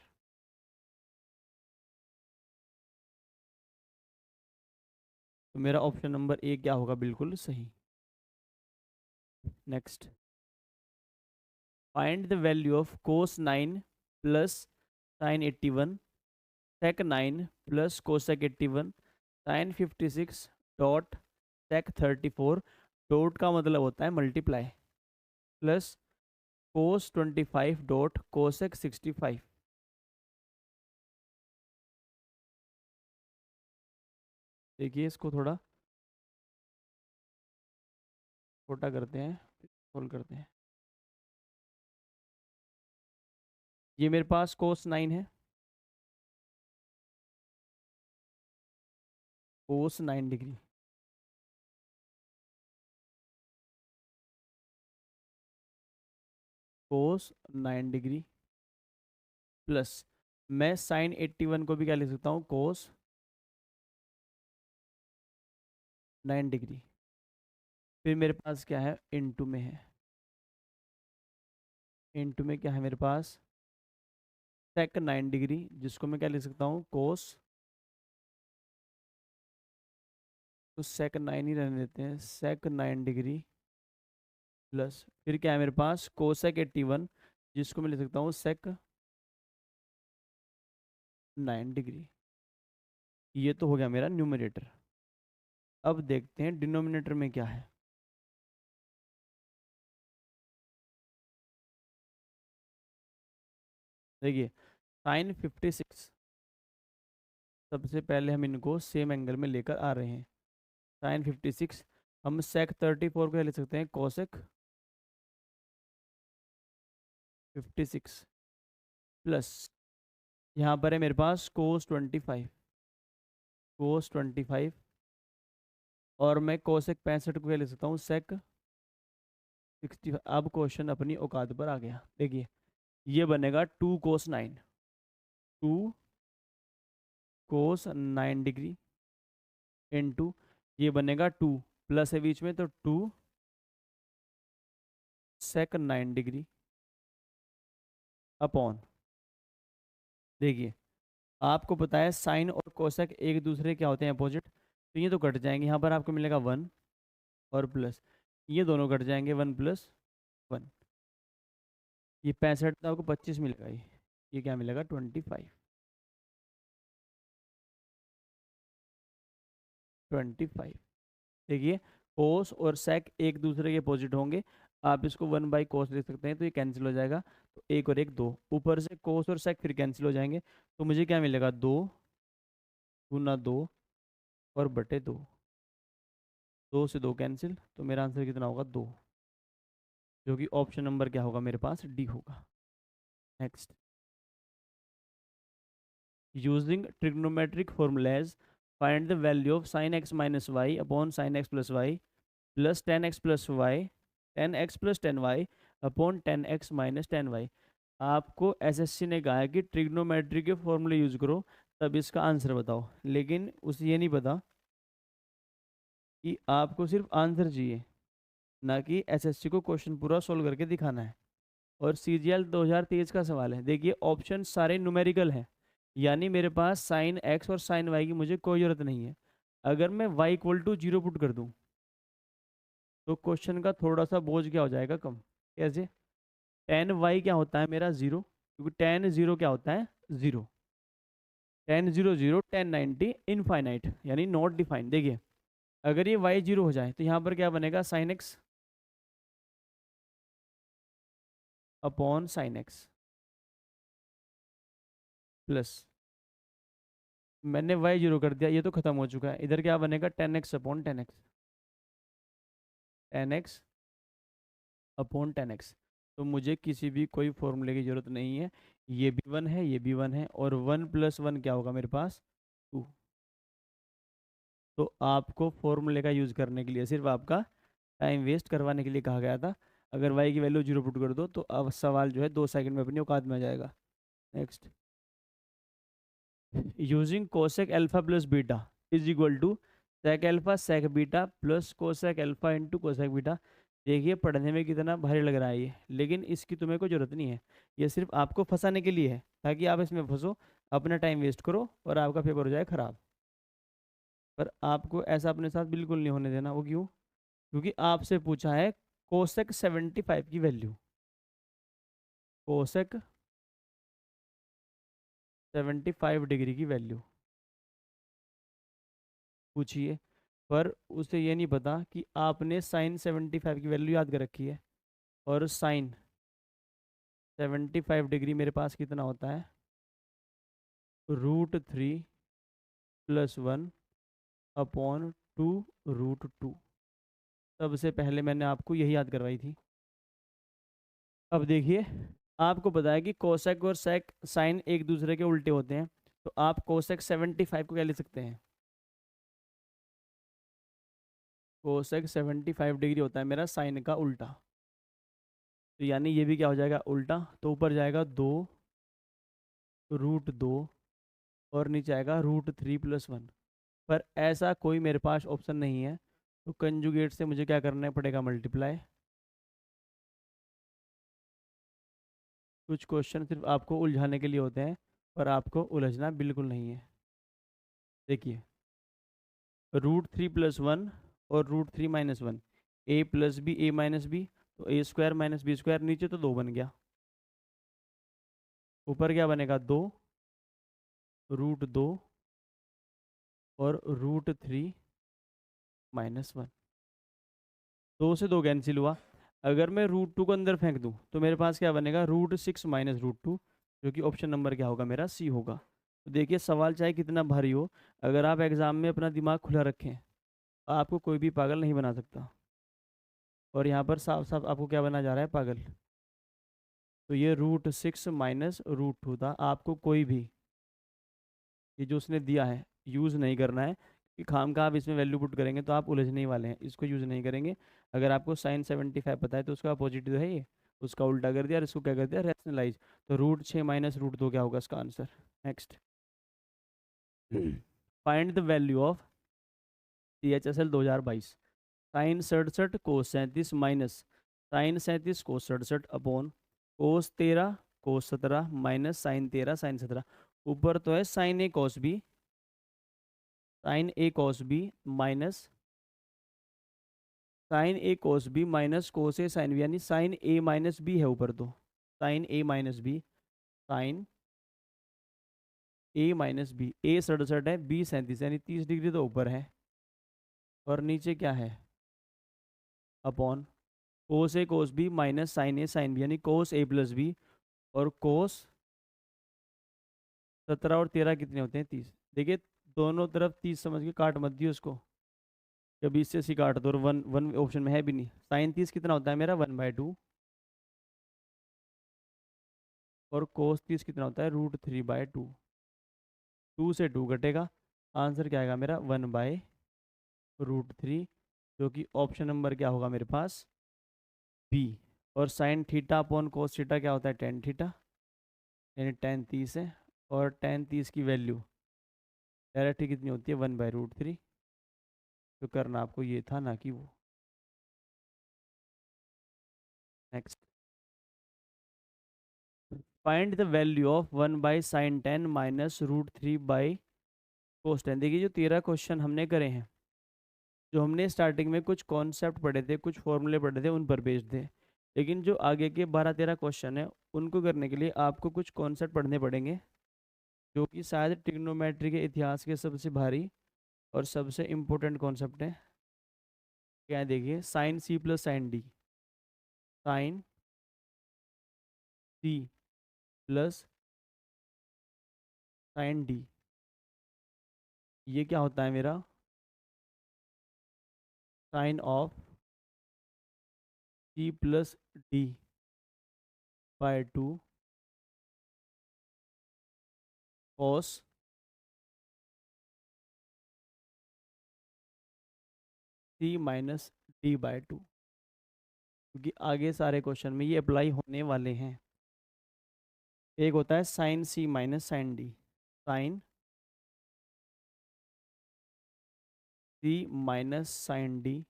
तो मेरा ऑप्शन नंबर ए क्या होगा, बिल्कुल सही। Next, find the value of cos 9 plus sine 81 sec 9 plus cosec 81 sine 56 dot sec 34। Dot का मतलब होता है multiply, plus cos 25 dot cosec 65। देखिए इसको थोड़ा छोटा करते हैं, सोल्व करते हैं। ये मेरे पास कोस 9 है, कोस 9 डिग्री, कोस 9 डिग्री प्लस मैं साइन 81 को भी क्या लिख सकता हूँ, कोस 9 डिग्री। फिर मेरे पास क्या है, इनटू में है, इनटू में क्या है मेरे पास, सेक 9 डिग्री, जिसको मैं क्या लिख सकता हूँ, कोस, तो सेक 9 ही रहने देते हैं, सेक 9 डिग्री प्लस फिर क्या है मेरे पास, कोसेक 81, जिसको मैं लिख सकता हूँ सेक 9 डिग्री। ये तो हो गया मेरा न्यूमरेटर। अब देखते हैं डिनोमिनेटर में क्या है। देखिए साइन 56, सबसे पहले हम इनको सेम एंगल में लेकर आ रहे हैं। साइन 56, हम सेक 34 को लिख सकते हैं कोसेक 56 प्लस यहाँ पर है मेरे पास कोस 25, कोस 25, और मैं कोसेक 65 को लिख सकता हूँ सेक 60। अब क्वेश्चन अपनी औकात पर आ गया। देखिए ये बनेगा 2 cos 9, 2 cos 9 डिग्री इनटू ये बनेगा 2 प्लस है बीच में, तो 2 sec 9 डिग्री अपॉन, देखिए आपको पता है साइन और कोसेक एक दूसरे क्या होते हैं, अपोजिट, तो ये तो कट जाएंगे। यहाँ पर आपको मिलेगा 1 और प्लस ये दोनों कट जाएंगे, 1 + 1। ये 65 तो आपको 25 मिलेगा, ये क्या मिलेगा, 25। देखिए कोस और सेक एक दूसरे के अपोजिट होंगे, आप इसको 1/cos लिख सकते हैं, तो ये कैंसिल हो जाएगा। तो एक और एक 2, ऊपर से कोस और सेक फिर कैंसिल हो जाएंगे, तो मुझे क्या मिलेगा, 2 गुना 2 और बटे 2, 2 से 2 कैंसिल, तो मेरा आंसर कितना होगा, 2, जो कि ऑप्शन नंबर क्या होगा मेरे पास, डी होगा। Next, using trigonometric formulas find the value of sine x minus y upon sine x plus y plus 10x plus वाई 10x plus 10y upon 10x minus 10y। आपको एसएससी ने कहा है कि ट्रिग्नोमेट्री के फॉर्मूले यूज करो तब इसका आंसर बताओ, लेकिन उसे ये नहीं पता कि आपको सिर्फ आंसर चाहिए, ना कि एसएससी को क्वेश्चन पूरा सोल्व करके दिखाना है। और सीजीएल 2023 का सवाल है। देखिए ऑप्शन सारे न्यूमेरिकल हैं, यानी मेरे पास साइन एक्स और साइन वाई की मुझे कोई ज़रूरत नहीं है। अगर मैं y = 0 पुट कर दूं तो क्वेश्चन का थोड़ा सा बोझ क्या हो जाएगा, कम। कैसे, टेन वाई क्या होता है मेरा, 0, क्योंकि टेन 0 क्या होता है, 0, 10 0 0 10 90 इनफाइनाइट, यानी नॉट डिफाइंड। देखिए अगर ये y 0 हो जाए तो यहाँ पर क्या बनेगा, sine x upon sine x plus, मैंने y 0 कर दिया, ये तो खत्म हो चुका है। इधर क्या बनेगा, 10x upon 10x, 10x upon 10x। तो मुझे किसी भी कोई फॉर्मूले की जरूरत नहीं है, ये भी 1 है, ये भी 1 है, और 1 + 1 क्या होगा मेरे पास, 2। तो आपको फॉर्मूले का यूज़ करने के लिए, सिर्फ आपका टाइम वेस्ट करवाने के लिए कहा गया था। अगर y की वैल्यू 0 पुट कर दो तो अब सवाल जो है 2 सेकंड में अपनी औकात में आ जाएगा। Next, using cosec alpha plus beta is equal to sec alpha sec beta plus cosec alpha into cosec beta. देखिए पढ़ने में कितना भारी लग रहा है ये, लेकिन इसकी तुम्हें कोई जरूरत नहीं है। ये सिर्फ आपको फंसाने के लिए है, ताकि आप इसमें फंसो, अपना टाइम वेस्ट करो और आपका पेपर हो जाए खराब। पर आपको ऐसा अपने साथ बिल्कुल नहीं होने देना। वो क्यों? क्योंकि आपसे पूछा है कोसेक 75 की वैल्यू। कोसेक 75 डिग्री की वैल्यू पूछिए। पर उसे ये नहीं पता कि आपने साइन 75 की वैल्यू याद कर रखी है। और साइन 75 डिग्री मेरे पास कितना होता है? √3 + 1 अपॉन 2√2। सबसे पहले मैंने आपको यही याद करवाई थी। अब देखिए, आपको पता है कि कोसेक और सेक साइन एक दूसरे के उल्टे होते हैं। तो आप कोसेक 75 को क्या लिख सकते हैं? कोसेक 75 डिग्री होता है मेरा साइन का उल्टा। तो यानी ये भी क्या हो जाएगा? उल्टा। तो ऊपर जाएगा 2√2 और नीचे आएगा √3 + 1। पर ऐसा कोई मेरे पास ऑप्शन नहीं है, तो कंजुगेट से मुझे क्या करना पड़ेगा? मल्टीप्लाई। कुछ क्वेश्चन सिर्फ आपको उलझाने के लिए होते हैं, पर आपको उलझना बिल्कुल नहीं है। देखिए, √3 + 1 और √3 - 1, a + b तो a² - b², नीचे तो 2 बन गया, ऊपर क्या बनेगा? 2√2 और √3 - 1। 2 से 2 कैंसिल हुआ। अगर मैं √2 को अंदर फेंक दूं तो मेरे पास क्या बनेगा? √6 - √2, जो कि ऑप्शन नंबर क्या होगा? मेरा सी होगा। तो देखिए, सवाल चाहे कितना भारी हो, अगर आप एग्जाम में अपना दिमाग खुला रखें, आपको कोई भी पागल नहीं बना सकता। और यहाँ पर साफ साफ आपको क्या बना जा रहा है? पागल। तो ये √6 - √2 था। आपको कोई भी ये जो उसने दिया है यूज़ नहीं करना है, कि खाम का आप इसमें वैल्यू पुट करेंगे तो आप उलझने ही वाले हैं। इसको यूज़ नहीं करेंगे। अगर आपको साइन 75 पता है तो उसका अपोजिट तो है ये, उसका उल्टा कर दिया और इसको क्या कर दिया? रैशनलाइज। तो √6 - √2 क्या होगा इसका answer? Next. Find the value of CHSL 2022। Sine 67 cos 37 minus sine 37 cos 67 upon cos 13 cos 17 minus sine 13 sine 17। ऊपर तो है sine A cos B minus sine A cos B minus cos A sin B, यानी साइन A - B है ऊपर तो। Sine A - B, sine A - B, A 67 है, B 37, यानी 30 डिग्री तो ऊपर है। और नीचे क्या है? Upon cos A cos B minus sine A sin B, यानी कोस A + B। और कोस 17 और 13 कितने होते हैं? 30। देखिए, दोनों तरफ 30 समझ के काट मत दियो उसको, कभी इससे सी काट दो। और वन वन ऑप्शन में है भी नहीं। साइन 30 कितना होता है मेरा? 1/2। और कोस 30 कितना होता है? √3/2। 2 से 2 घटेगा, आंसर क्या आएगा मेरा? 1/√3, जो कि ऑप्शन नंबर क्या होगा मेरे पास? बी। और sin θ/cos θ क्या होता है? tan θ, यानी tan 30 है। और tan 30 की वैल्यू डायरेक्ट कितनी होती है? 1/√3। तो करना आपको ये था, ना कि वो। Next. Find the value of 1/sin10 minus √3/cos10। देखिए, जो 13 क्वेश्चन हमने करे हैं, जो हमने स्टार्टिंग में कुछ कॉन्सेप्ट पढ़े थे, कुछ फॉर्मूले पढ़े थे, उन पर बेस्ड थे। लेकिन जो आगे के 12-13 क्वेश्चन है, उनको करने के लिए आपको कुछ कॉन्सेप्ट पढ़ने पड़ेंगे, जो कि शायद ट्रिग्नोमेट्री के इतिहास के सबसे भारी और सबसे इम्पोर्टेंट कॉन्सेप्ट है। क्या है? देखिए, sin C + sin D, sin C + sin D, ये क्या होता है मेरा? sin of C + D/2 cos C - D/2। क्योंकि आगे सारे क्वेश्चन में ये अप्लाई होने वाले हैं। एक होता है sin C - sin D, sign C minus sine D,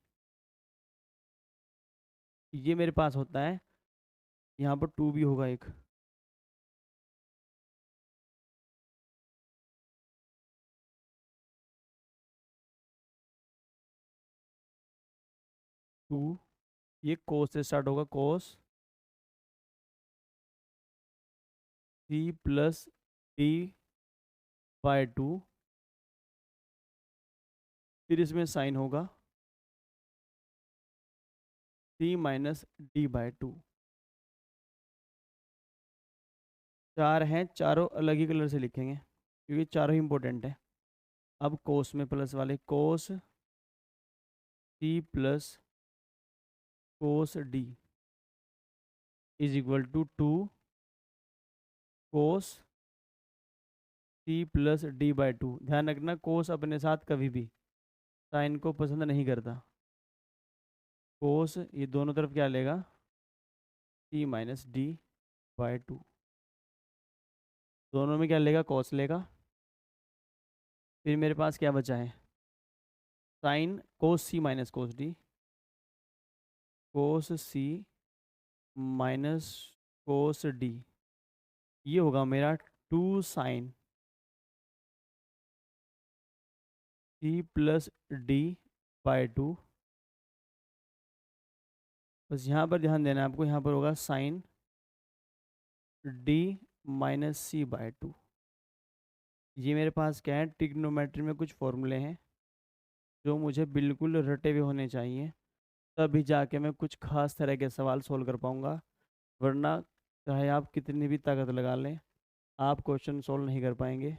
ये मेरे पास होता है, यहाँ पर टू भी होगा एक, टू, ये कोस से स्टार्ट होगा, cos C plus D by two, फिर इसमें साइन होगा C minus D by two. चार हैं, चारों अलग ही कलर से लिखेंगे क्योंकि चारों ही इंपॉर्टेंट है। अब कोस में प्लस वाले, cos C plus cos D is equal to two cos C plus D by two. ध्यान रखना कोस अपने साथ कभी भी साइन को पसंद नहीं करता। कोस ये दोनों तरफ क्या लेगा, सी माइनस डी बाई टू, दोनों में क्या लेगा, कॉस लेगा। फिर मेरे पास क्या बचा है, sine cos C minus cos D, cos C minus cos D, ये होगा मेरा two sine C plus D by two. बस यहाँ पर ध्यान देना है आपको, यहाँ पर होगा sine D minus C by two. ये मेरे पास क्या है, ट्रिग्नोमेट्री में कुछ फॉर्मूले हैं जो मुझे बिल्कुल रटे हुए होने चाहिए, तभी जाके मैं कुछ खास तरह के सवाल सोल्व कर पाऊँगा। वरना चाहे आप कितनी भी ताकत लगा लें, आप क्वेश्चन सोल्व नहीं कर पाएंगे,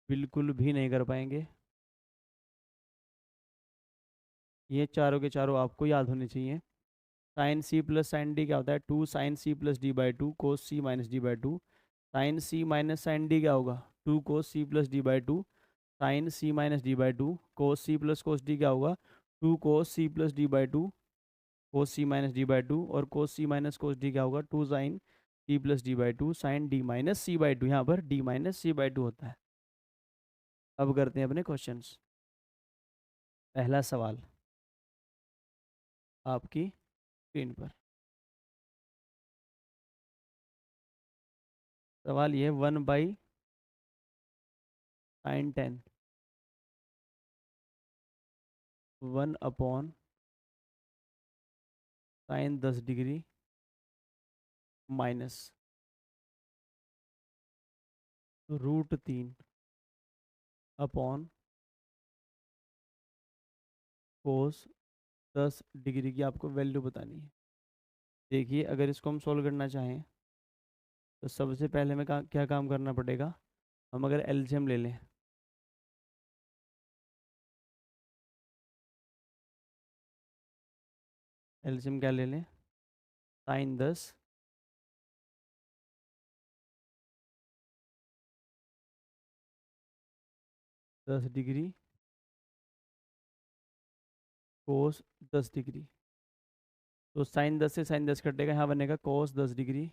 बिल्कुल भी नहीं कर पाएंगे। ये चारों के चारों आपको याद होने चाहिए। Sine C plus sine D क्या होता है, two sine C plus D by two cos C minus D by two. Sine C minus sine D क्या होगा, two cos C plus D by two. Sine C minus D by two, cos C plus cos D क्या होगा, two cos C plus D by two cos C minus D by two. और cos C minus cos D क्या होगा, two sine C plus D by two sine D minus C by two, यहाँ पर D minus C by two होता है। अब करते हैं अपने क्वेश्चंस। पहला सवाल आपकी स्क्रीन पर, सवाल ये है, one by sine ten, one upon sine 10 degree minus √3 upon cos 10 degree की आपको वैल्यू बतानी है। देखिए अगर इसको हम सॉल्व करना चाहें तो सबसे पहले में क्या काम करना पड़ेगा, हम अगर एलसीएम ले लें, एलसीएम क्या ले लें, साइन 10 डिग्री कोस 10 डिग्री, तो साइन 10 से साइन 10 कटेगा, यहाँ बनेगा कोस 10 डिग्री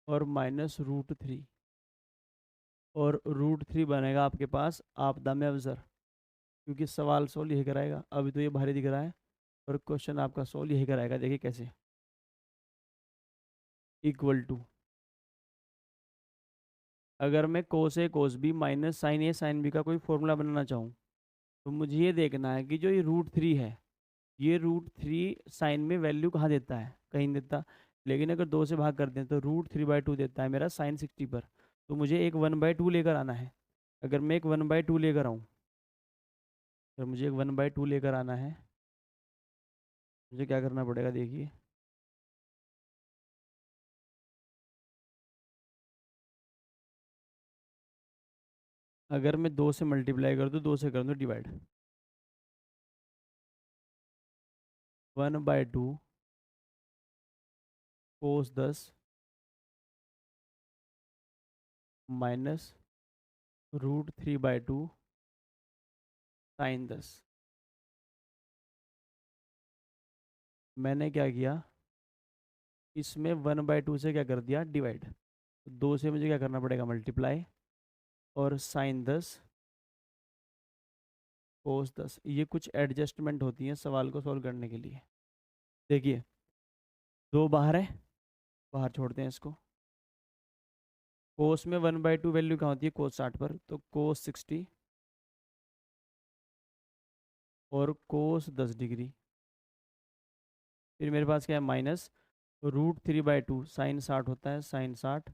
और माइनस √3, और √3 बनेगा आपके पास आपदा में अवसर, क्योंकि सवाल सोल्व यही कराएगा। अभी तो ये भारी दिख रहा है और क्वेश्चन आपका सोल्व यही कराएगा। देखिए कैसे, इक्वल टू, अगर मैं कोस A cos B minus sine A sine B का कोई फॉर्मूला बनाना चाहूँ तो मुझे ये देखना है कि जो ये √3 है, ये √3 साइन में वैल्यू कहाँ देता है, कहीं नहीं देता। लेकिन अगर दो से भाग कर दें तो √3/2 देता है मेरा साइन 60 पर। तो मुझे एक 1/2 लेकर आना है। अगर मैं एक 1/2 लेकर आऊँ, अगर मुझे एक 1/2 लेकर आना है, मुझे क्या करना पड़ेगा, देखिए अगर मैं 2 से मल्टीप्लाई कर दूँ, 2 से कर दूँ डिवाइड, 1/2 कोस 10 माइनस √3/2 साइन 10। मैंने क्या किया, इसमें 1/2 से क्या कर दिया डिवाइड, 2 से मुझे क्या करना पड़ेगा मल्टीप्लाई, और साइन 10 कोस 10। ये कुछ एडजस्टमेंट होती हैं सवाल को सॉल्व करने के लिए। देखिए, दो बाहर है, बाहर छोड़ते हैं इसको। कोस में 1/2 वैल्यू कहाँ होती है? कोस 60 पर, तो कोस 60 और कोस 10 डिग्री। फिर मेरे पास क्या है? माइनस √3/2 साइन 60 होता है, साइन 60।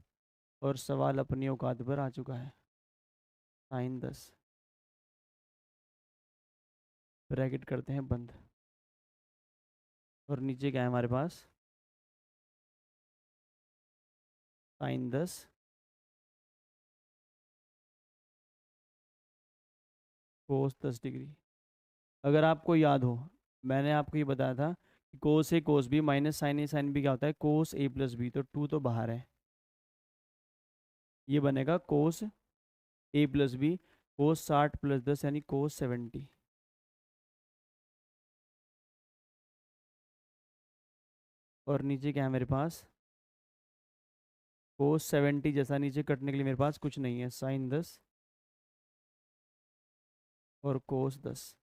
और सवाल अपनी औकात पर आ चुका है, साइन 10। ब्रैकेट करते हैं बंद। और नीचे क्या है हमारे पास? साइन 10 कोस 10 डिग्री। अगर आपको याद हो, मैंने आपको ये बताया था कि कोस A cos B minus sine A sine B क्या होता है? Cos A plus B. तो 2 तो बाहर है, ये बनेगा कोस ए प्लस बी। कोस 60 + 10 यानी कोस 70। और नीचे क्या है मेरे पास? कोस 70 जैसा नीचे कटने के लिए मेरे पास कुछ नहीं है, साइन 10 और कोस 10।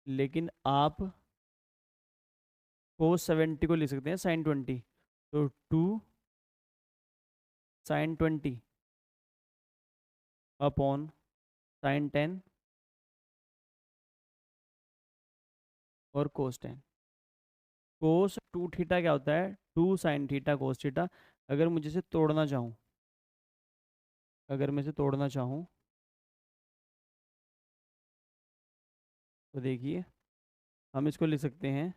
लेकिन आप कोस 70 को लिख सकते हैं साइन 20। तो 2 साइन 20 अपॉन साइन 10 और कोस 10। कोस 2 थीटा क्या होता है? 2 साइन थीटा कोस थीटा। अगर मुझे इसे तोड़ना चाहूँ, अगर मैं इसे तोड़ना चाहूँ तो देखिए, हम इसको लिख सकते हैं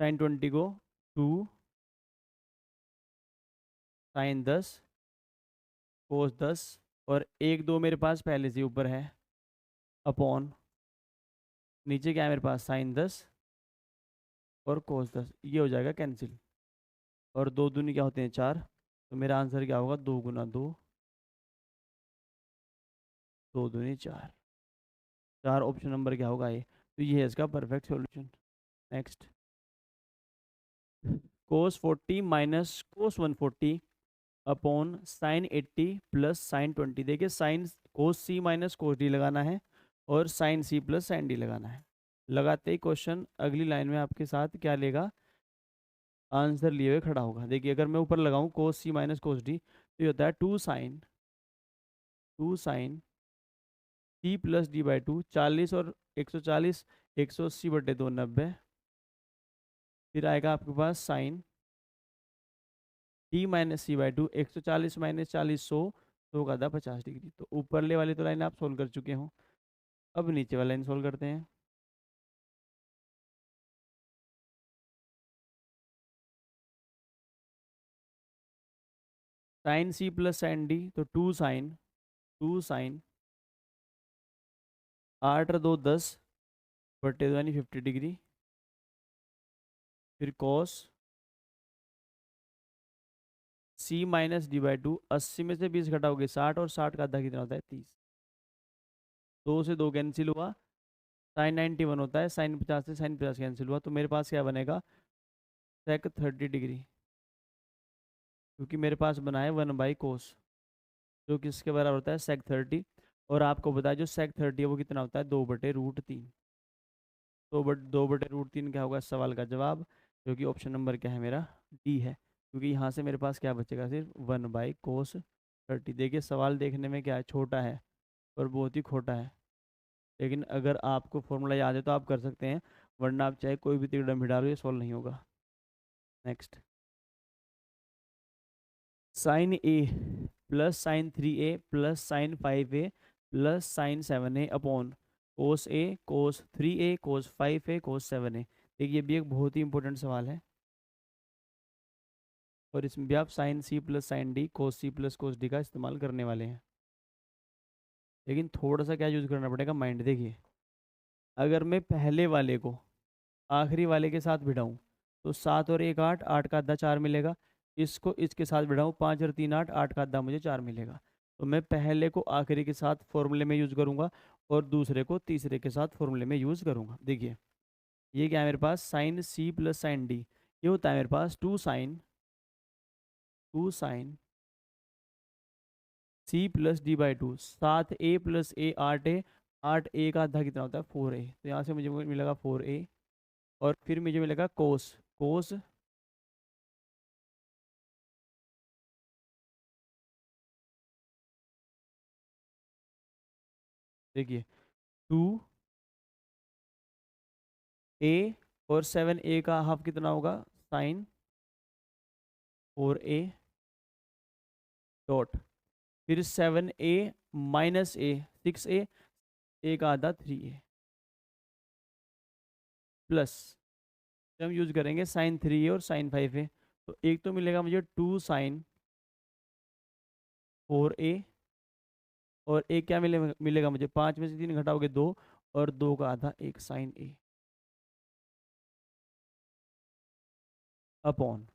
साइन 20 को 2 साइन 10 कोस 10, और 1 2 मेरे पास पहले से ऊपर है, अपॉन नीचे क्या है मेरे पास? साइन 10 और कोस 10। ये हो जाएगा कैंसिल। और 2 दूनी क्या होते हैं? 4। तो मेरा आंसर क्या होगा? 2 × 2, 2 दूनी 4। 4 ऑप्शन नंबर क्या होगा? ये। तो ये है इसका perfect solution. Next, cos 40 minus cos 140 upon sine 80 plus sine 20। देखिए, sine cos C minus cos D लगाना है और sine C plus sine D लगाना है। लगाते ही क्वेश्चन अगली लाइन में आपके साथ क्या लेगा? आंसर लिए हुए खड़ा होगा। देखिए, अगर मैं ऊपर लगाऊं कोस सी माइनस कोस डी, तो ये होता है 2 साइन सी प्लस डी/2। 40 और 140, 180/2 90। फिर आएगा आपके पास साइन टी माइनस सी/2। 140 - 40 100, 100 का आधा 50 डिग्री। तो ऊपरले वाली तो लाइन आप सोल्व कर चुके हो, अब नीचे वाला लाइन सोल्व करते हैं। Sine C plus sine D, तो 2 साइन 8 और 2 10/2 यानी 50 डिग्री। फिर कॉस सी माइनस डी/2। 80 में से 20 घटाओगे 60, और 60 का आधा कितना होता है? 30। 2 से 2 कैंसिल हुआ, साइन 91 होता है, साइन 50 से साइन 50 कैंसिल हुआ। तो मेरे पास क्या बनेगा? सेक 30 डिग्री। क्योंकि मेरे पास बना है 1/कोस, जो कि इसके बराबर होता है सेक 30। और आपको बताया जो सेक 30 है वो कितना होता है? 2/√3। तो 2/√3 क्या होगा इस सवाल का जवाब? जो कि ऑप्शन नंबर क्या है मेरा? डी है। क्योंकि यहाँ से मेरे पास क्या बचेगा? सिर्फ 1/cos 30। देखिए, सवाल देखने में क्या है? छोटा है और बहुत ही खोटा है। लेकिन अगर आपको फॉर्मूला याद है तो आप कर सकते हैं, वरना आप चाहे कोई भी तिकड़म डालो, ये सॉल्व नहीं होगा। Next, sine A plus sine 3a plus sine 5a plus sine 7a upon cos A cos 3a cos 5a cos 7a। देखिए, ये भी एक बहुत ही इंपॉर्टेंट सवाल है, और इसमें भी आप sine C plus sine D cos C plus cos D का इस्तेमाल करने वाले हैं। लेकिन थोड़ा सा क्या यूज़ करना पड़ेगा? माइंड। देखिए, अगर मैं पहले वाले को आखिरी वाले के साथ भिड़ाऊँ, तो 7 और 1 8, 8 का आधा 4 मिलेगा। इसको इसके साथ भिड़ाऊँ, 5 और 3 8, 8 का आधा मुझे 4 मिलेगा। तो मैं पहले को आखिरी के साथ फॉर्मूले में यूज़ करूँगा, और दूसरे को तीसरे के साथ फॉर्मूले में यूज़ करूँगा। देखिए, ये क्या है मेरे पास? Sine C plus sine D. ये होता है मेरे पास 2 sine C plus D by two, 7a plus A 8a, 8a का आधा कितना होता है 4a, तो यहाँ से मुझे मिलेगा 4a। और फिर मुझे मिलेगा कोस, कोस देखिए 2a और 7a का हाफ कितना होगा साइन 4a डॉट, फिर 7a माइनस ए 6a, ए का आधा 3a प्लस हम यूज करेंगे साइन 3a और साइन 5a। तो एक तो मिलेगा मुझे 2 साइन 4a, और एक क्या मिलेगा मुझे, 5 में से 3 घटाओगे 2, और 2 का आधा 1 साइन a अपॉन,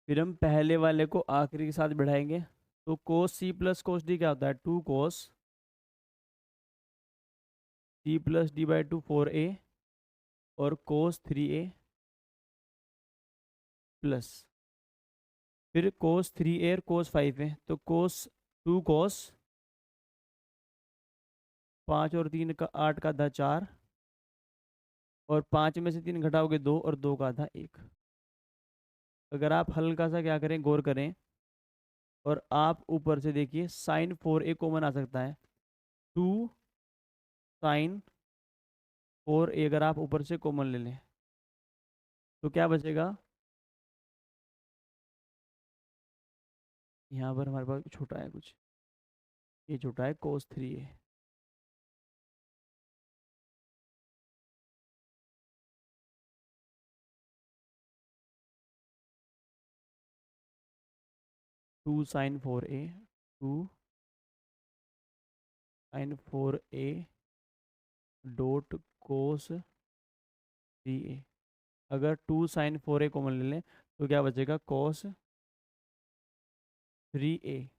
फिर हम पहले वाले को आखिरी के साथ बढ़ाएंगे। तो कोस सी प्लस कोस डी क्या होता है, 2 cos C plus D by two 4a, और कोस 3a प्लस फिर कोस 3a और कोस 5a, तो कोस 2 कोस 5 और 3 का 8 का आधा 4, और 5 में से 3 घटाओगे 2, और 2 का आधा 1। अगर आप हल्का सा क्या करें, गौर करें, और आप ऊपर से देखिए साइन 4a कॉमन आ सकता है, 2 साइन 4a अगर आप ऊपर से कॉमन ले लें तो क्या बचेगा, यहाँ पर हमारे पास छोटा है कुछ, ये छोटा है cos 3a, 2 sine 4a, 2 sine 4a dot cos 3a। अगर 2 साइन 4a कॉमन ले लें तो क्या बचेगा, कोस 3a,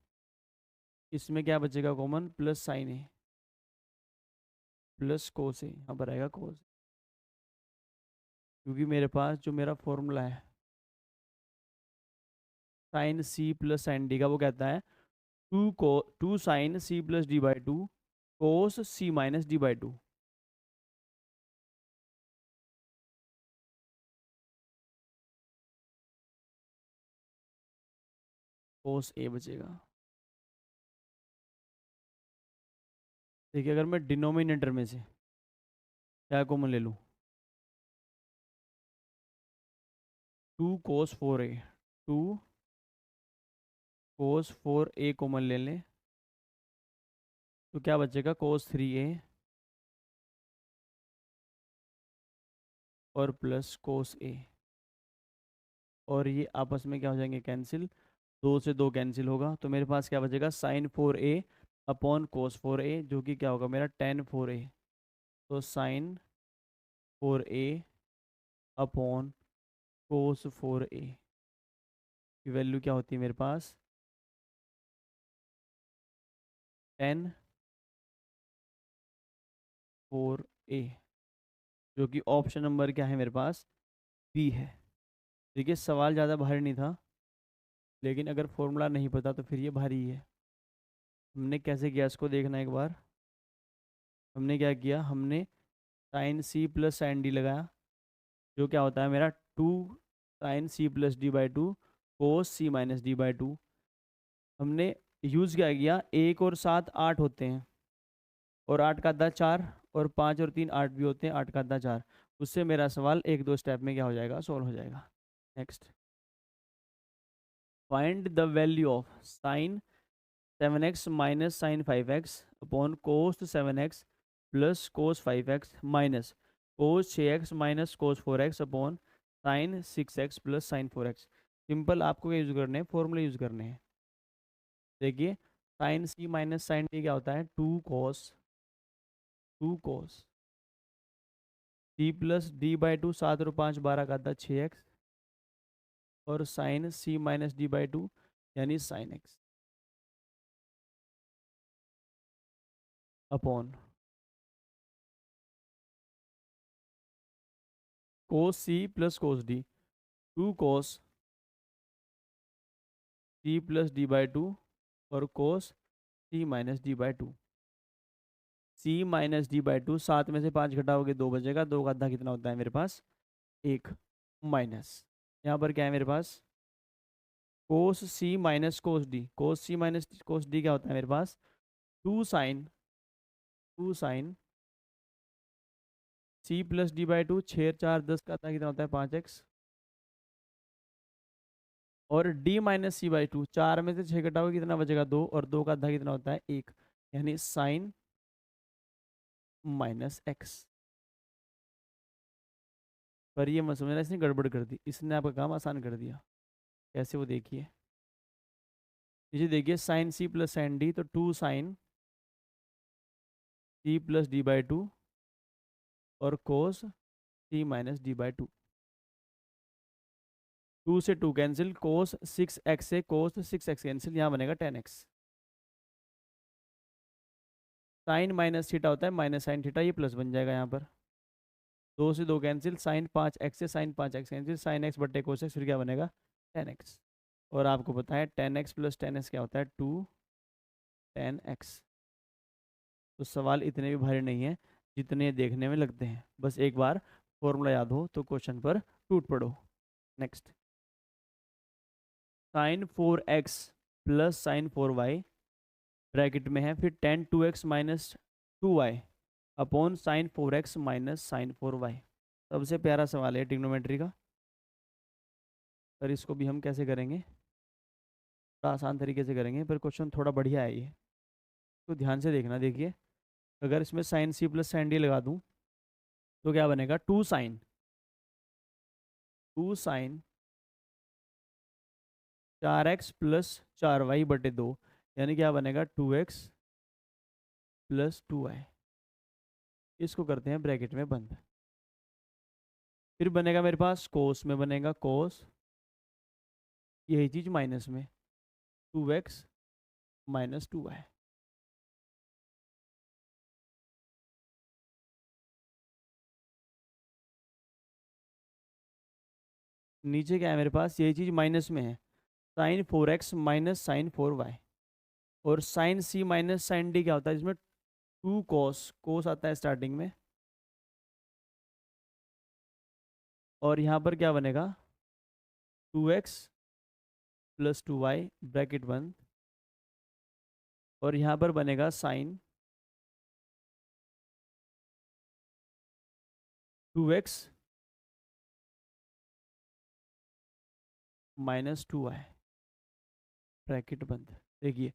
इसमें क्या बचेगा common, plus sine A plus cos ए, यहाँ पर आएगा कोस, क्योंकि मेरे पास जो मेरा फॉर्मूला है sine C plus sine D का, वो कहता है 2 sine C plus D by two cos C minus D by two. Cos A बचेगा। देखिए अगर मैं डिनोमिनेटर में से क्या कॉमन ले लूँ, 2 cos 4a, 2 cos 4a common ले लें तो क्या बचेगा, कोस 3a और प्लस कोस ए, और ये आपस में क्या हो जाएंगे, कैंसिल, 2 से 2 कैंसिल होगा, तो मेरे पास क्या बचेगा साइन 4a अपॉन कोस 4a, जो कि क्या होगा मेरा टेन 4a। तो साइन 4a अपॉन कोस 4a की वैल्यू क्या होती है मेरे पास, टेन 4a, जो कि ऑप्शन नंबर क्या है मेरे पास, बी है। देखिए सवाल ज़्यादा भारी नहीं था, लेकिन अगर फॉर्मूला नहीं पता तो फिर ये भारी है। हमने कैसे किया इसको देखना एक बार। हमने क्या किया, हमने sine C plus sine D लगाया, जो क्या होता है मेरा 2 sine C plus D by two cos C minus D by two. हमने यूज़ क्या किया, 1 और 7 8 होते हैं, और 8 का आधा 4, और 5 और 3 8 भी होते हैं, 8 का आधा 4। उससे मेरा सवाल 1 2 स्टेप में क्या हो जाएगा, सॉल्व हो जाएगा। Next, find the value of sine 7x minus sine 5x upon cos 7x plus cos 5x minus cos 6x minus cos 4x upon sine 6x plus sine 4x। Simple आपको क्या यूज़ करने हैं, फॉर्मूले यूज़ करने हैं। देखिए sine C minus sine T क्या होता है, 2 cos C plus D by two, 7 और 5 12 का आधा 6x, और sine C minus D by two यानी sine x upon cos C plus cos D. Two cos C plus D by two और cos C minus D by two. C minus D by two, 7 में से 5 घटाओगे 2 बचेगा, 2 का आधा कितना होता है मेरे पास, 1, माइनस यहाँ पर क्या है मेरे पास, cos C minus cos D. Cos C minus cos D क्या होता है मेरे पास, two sine C plus D by two, 6 4 10 का आधा कितना होता है, 5x। और D minus C by two, 4 में से 6 घटाओगे कितना बचेगा, 2, और 2 का आधा कितना होता है, 1, यानी साइन माइनस एक्स। पर ये मत समझना इसने गड़बड़ कर दी, इसने आपका काम आसान कर दिया। कैसे, वो देखिए, ये देखिए sine C plus sine D, तो two sine C plus D by two और cos C minus D by two. 2 से 2 कैंसिल, कोस 6x से कोस 6x कैंसिल, यहाँ बनेगा 10x। साइन माइनस थीटा होता है माइनस साइन थीटा, ये प्लस बन जाएगा यहाँ पर। 2 से 2 कैंसिल, साइन 5x से sign 5x cancel, sign x बट्टे कोस x, फिर क्या बनेगा, 10x। और आपको पता है 10x प्लस 10x क्या होता है, 2 10x। तो सवाल इतने भी भारी नहीं है जितने देखने में लगते हैं, बस एक बार फॉर्मूला याद हो तो क्वेश्चन पर टूट पड़ो। Next, sine 4x plus sine 4y bracket में है, फिर tan 2x minus 2y upon sine 4x minus sine 4y। सबसे प्यारा सवाल है ट्रिग्नोमेट्री का, पर इसको भी हम कैसे करेंगे, थोड़ा आसान तरीके से करेंगे, पर क्वेश्चन थोड़ा बढ़िया है ये, तो ध्यान से देखना। देखिए, अगर इसमें sine C plus sine D लगा दूं तो क्या बनेगा, to sign 4x plus 4y बटे 2, यानी क्या बनेगा, 2x प्लस 2y। इसको करते हैं ब्रैकेट में बंद। फिर बनेगा मेरे पास कोस में, बनेगा कोस, यही चीज माइनस में, 2x माइनस 2y। नीचे क्या है मेरे पास, यही चीज माइनस में है, sign 4x minus sine 4y। और sine C minus sine D क्या होता है, इसमें 2 कोस, कोस आता है स्टार्टिंग में, और यहाँ पर क्या बनेगा, 2x प्लस 2y ब्रैकेट बंद, और यहाँ पर बनेगा sign 2x minus 2y bracket बंद। देखिए,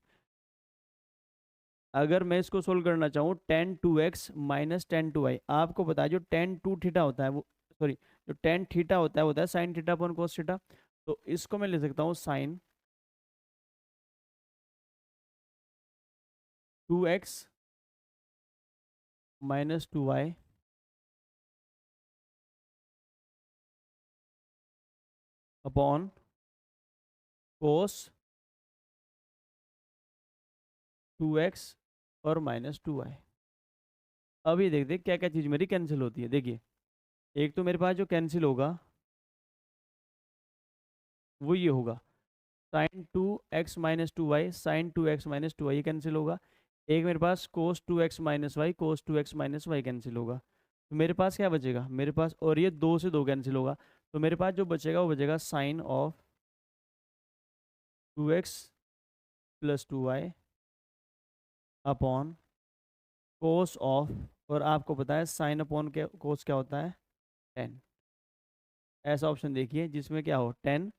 अगर मैं इसको सोल्व करना चाहूँ, tan 2x minus tan 2y, आपको पता है जो tan 2 थीटा होता है वो, सॉरी, जो tan थीटा होता है वो होता है sine theta upon cos theta. तो इसको मैं ले सकता हूँ sign 2x minus 2y upon कोस 2x और माइनस 2y। अब ये देखते क्या क्या चीज़ मेरी कैंसिल होती है। देखिए, एक तो मेरे पास जो कैंसिल होगा वो ये होगा, sign 2x minus 2y, sign 2x minus 2y, ये कैंसिल होगा। एक मेरे पास कोस 2x माइनस वाई, कोस 2x माइनस वाई कैंसिल होगा। तो मेरे पास क्या बचेगा, मेरे पास, और ये 2 से 2 कैंसिल होगा, तो मेरे पास जो बचेगा वो बचेगा sine of 2x plus 2y upon cos of, और आपको पता है साइन अपॉन के कोस क्या होता है, 10। ऐसा ऑप्शन देखिए जिसमें क्या हो, 10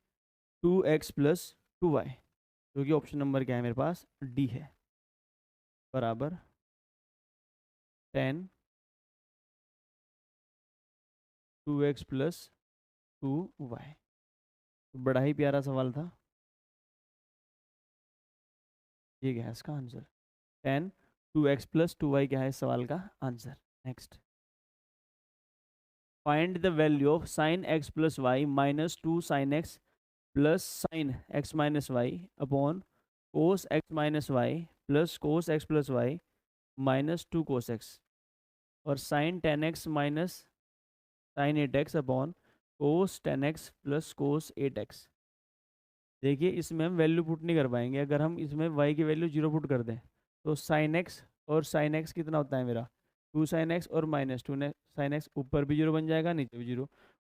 2x प्लस 2y, जो कि ऑप्शन नंबर क्या है मेरे पास, डी है, बराबर 10 2x प्लस 2y। बड़ा ही प्यारा सवाल था, ये क्या है इसका आंसर, 10 2x प्लस 2y क्या है इस सवाल का answer. Next, find the value of sine x plus y minus 2 sine x plus sine x minus y upon cos x minus Y plus cos x plus y minus 2 cos x, और sine 10x minus sine 8x upon cos 10x plus cos 8x। देखिए इसमें हम वैल्यू पुट नहीं कर पाएंगे, अगर हम इसमें y की वैल्यू 0 पुट कर दें तो साइन एक्स और साइन एक्स कितना होता है मेरा 2 साइन एक्स और माइनस 2 साइन एक्स, ऊपर भी 0 बन जाएगा नीचे भी 0,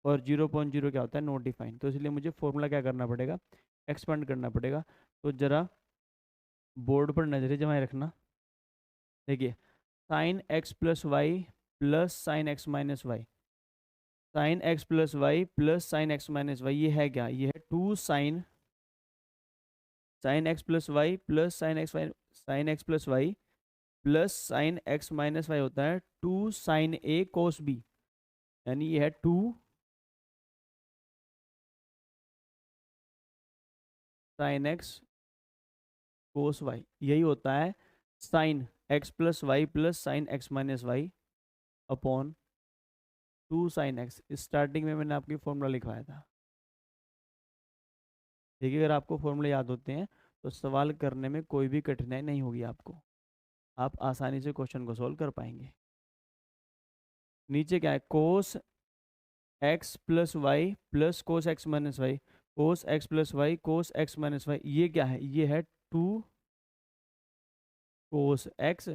और 0.0 क्या होता है नॉट डिफाइन। तो इसलिए मुझे फॉर्मूला क्या करना पड़ेगा, एक्सपेंड करना पड़ेगा। तो ज़रा बोर्ड पर नजरें जमाए रखना। देखिए sine x plus y plus sine x minus y, sine x plus y plus sine x minus y, ये है क्या, ये है 2 sine x plus y plus sine x y, sine x plus y plus sine x minus y होता है 2 साइन ए कोस बी, यानी ये है 2 साइन एक्स कोस वाई, यही होता है sine x plus y plus sine x minus y upon 2 sine x. Starting में मैंने आपकी फॉर्मूला लिखवाया था। देखिए अगर आपको फॉर्मूले याद होते हैं तो सवाल करने में कोई भी कठिनाई नहीं होगी आपको, आप आसानी से क्वेश्चन को सोल्व कर पाएंगे। नीचे क्या है, cos x plus y plus cos x minus Y, cos x plus y cos x minus y, ये क्या है, ये है 2 कोस एक्स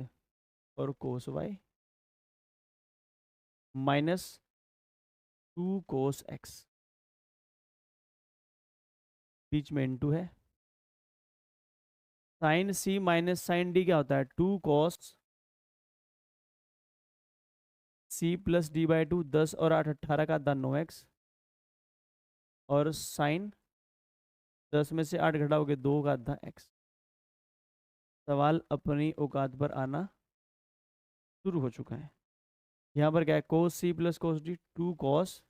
और cos y minus 2 cos x, बीच में इनटू है। Sine C minus sine D क्या होता है 2 cos C plus D by 2, 10 और 8 18 का आधा 9x, और साइन 10 में से 8 घटाओगे 2 का आधा x। सवाल अपनी औकात पर आना शुरू हो चुका है। यहाँ पर क्या है, cos C plus cos D 2 cos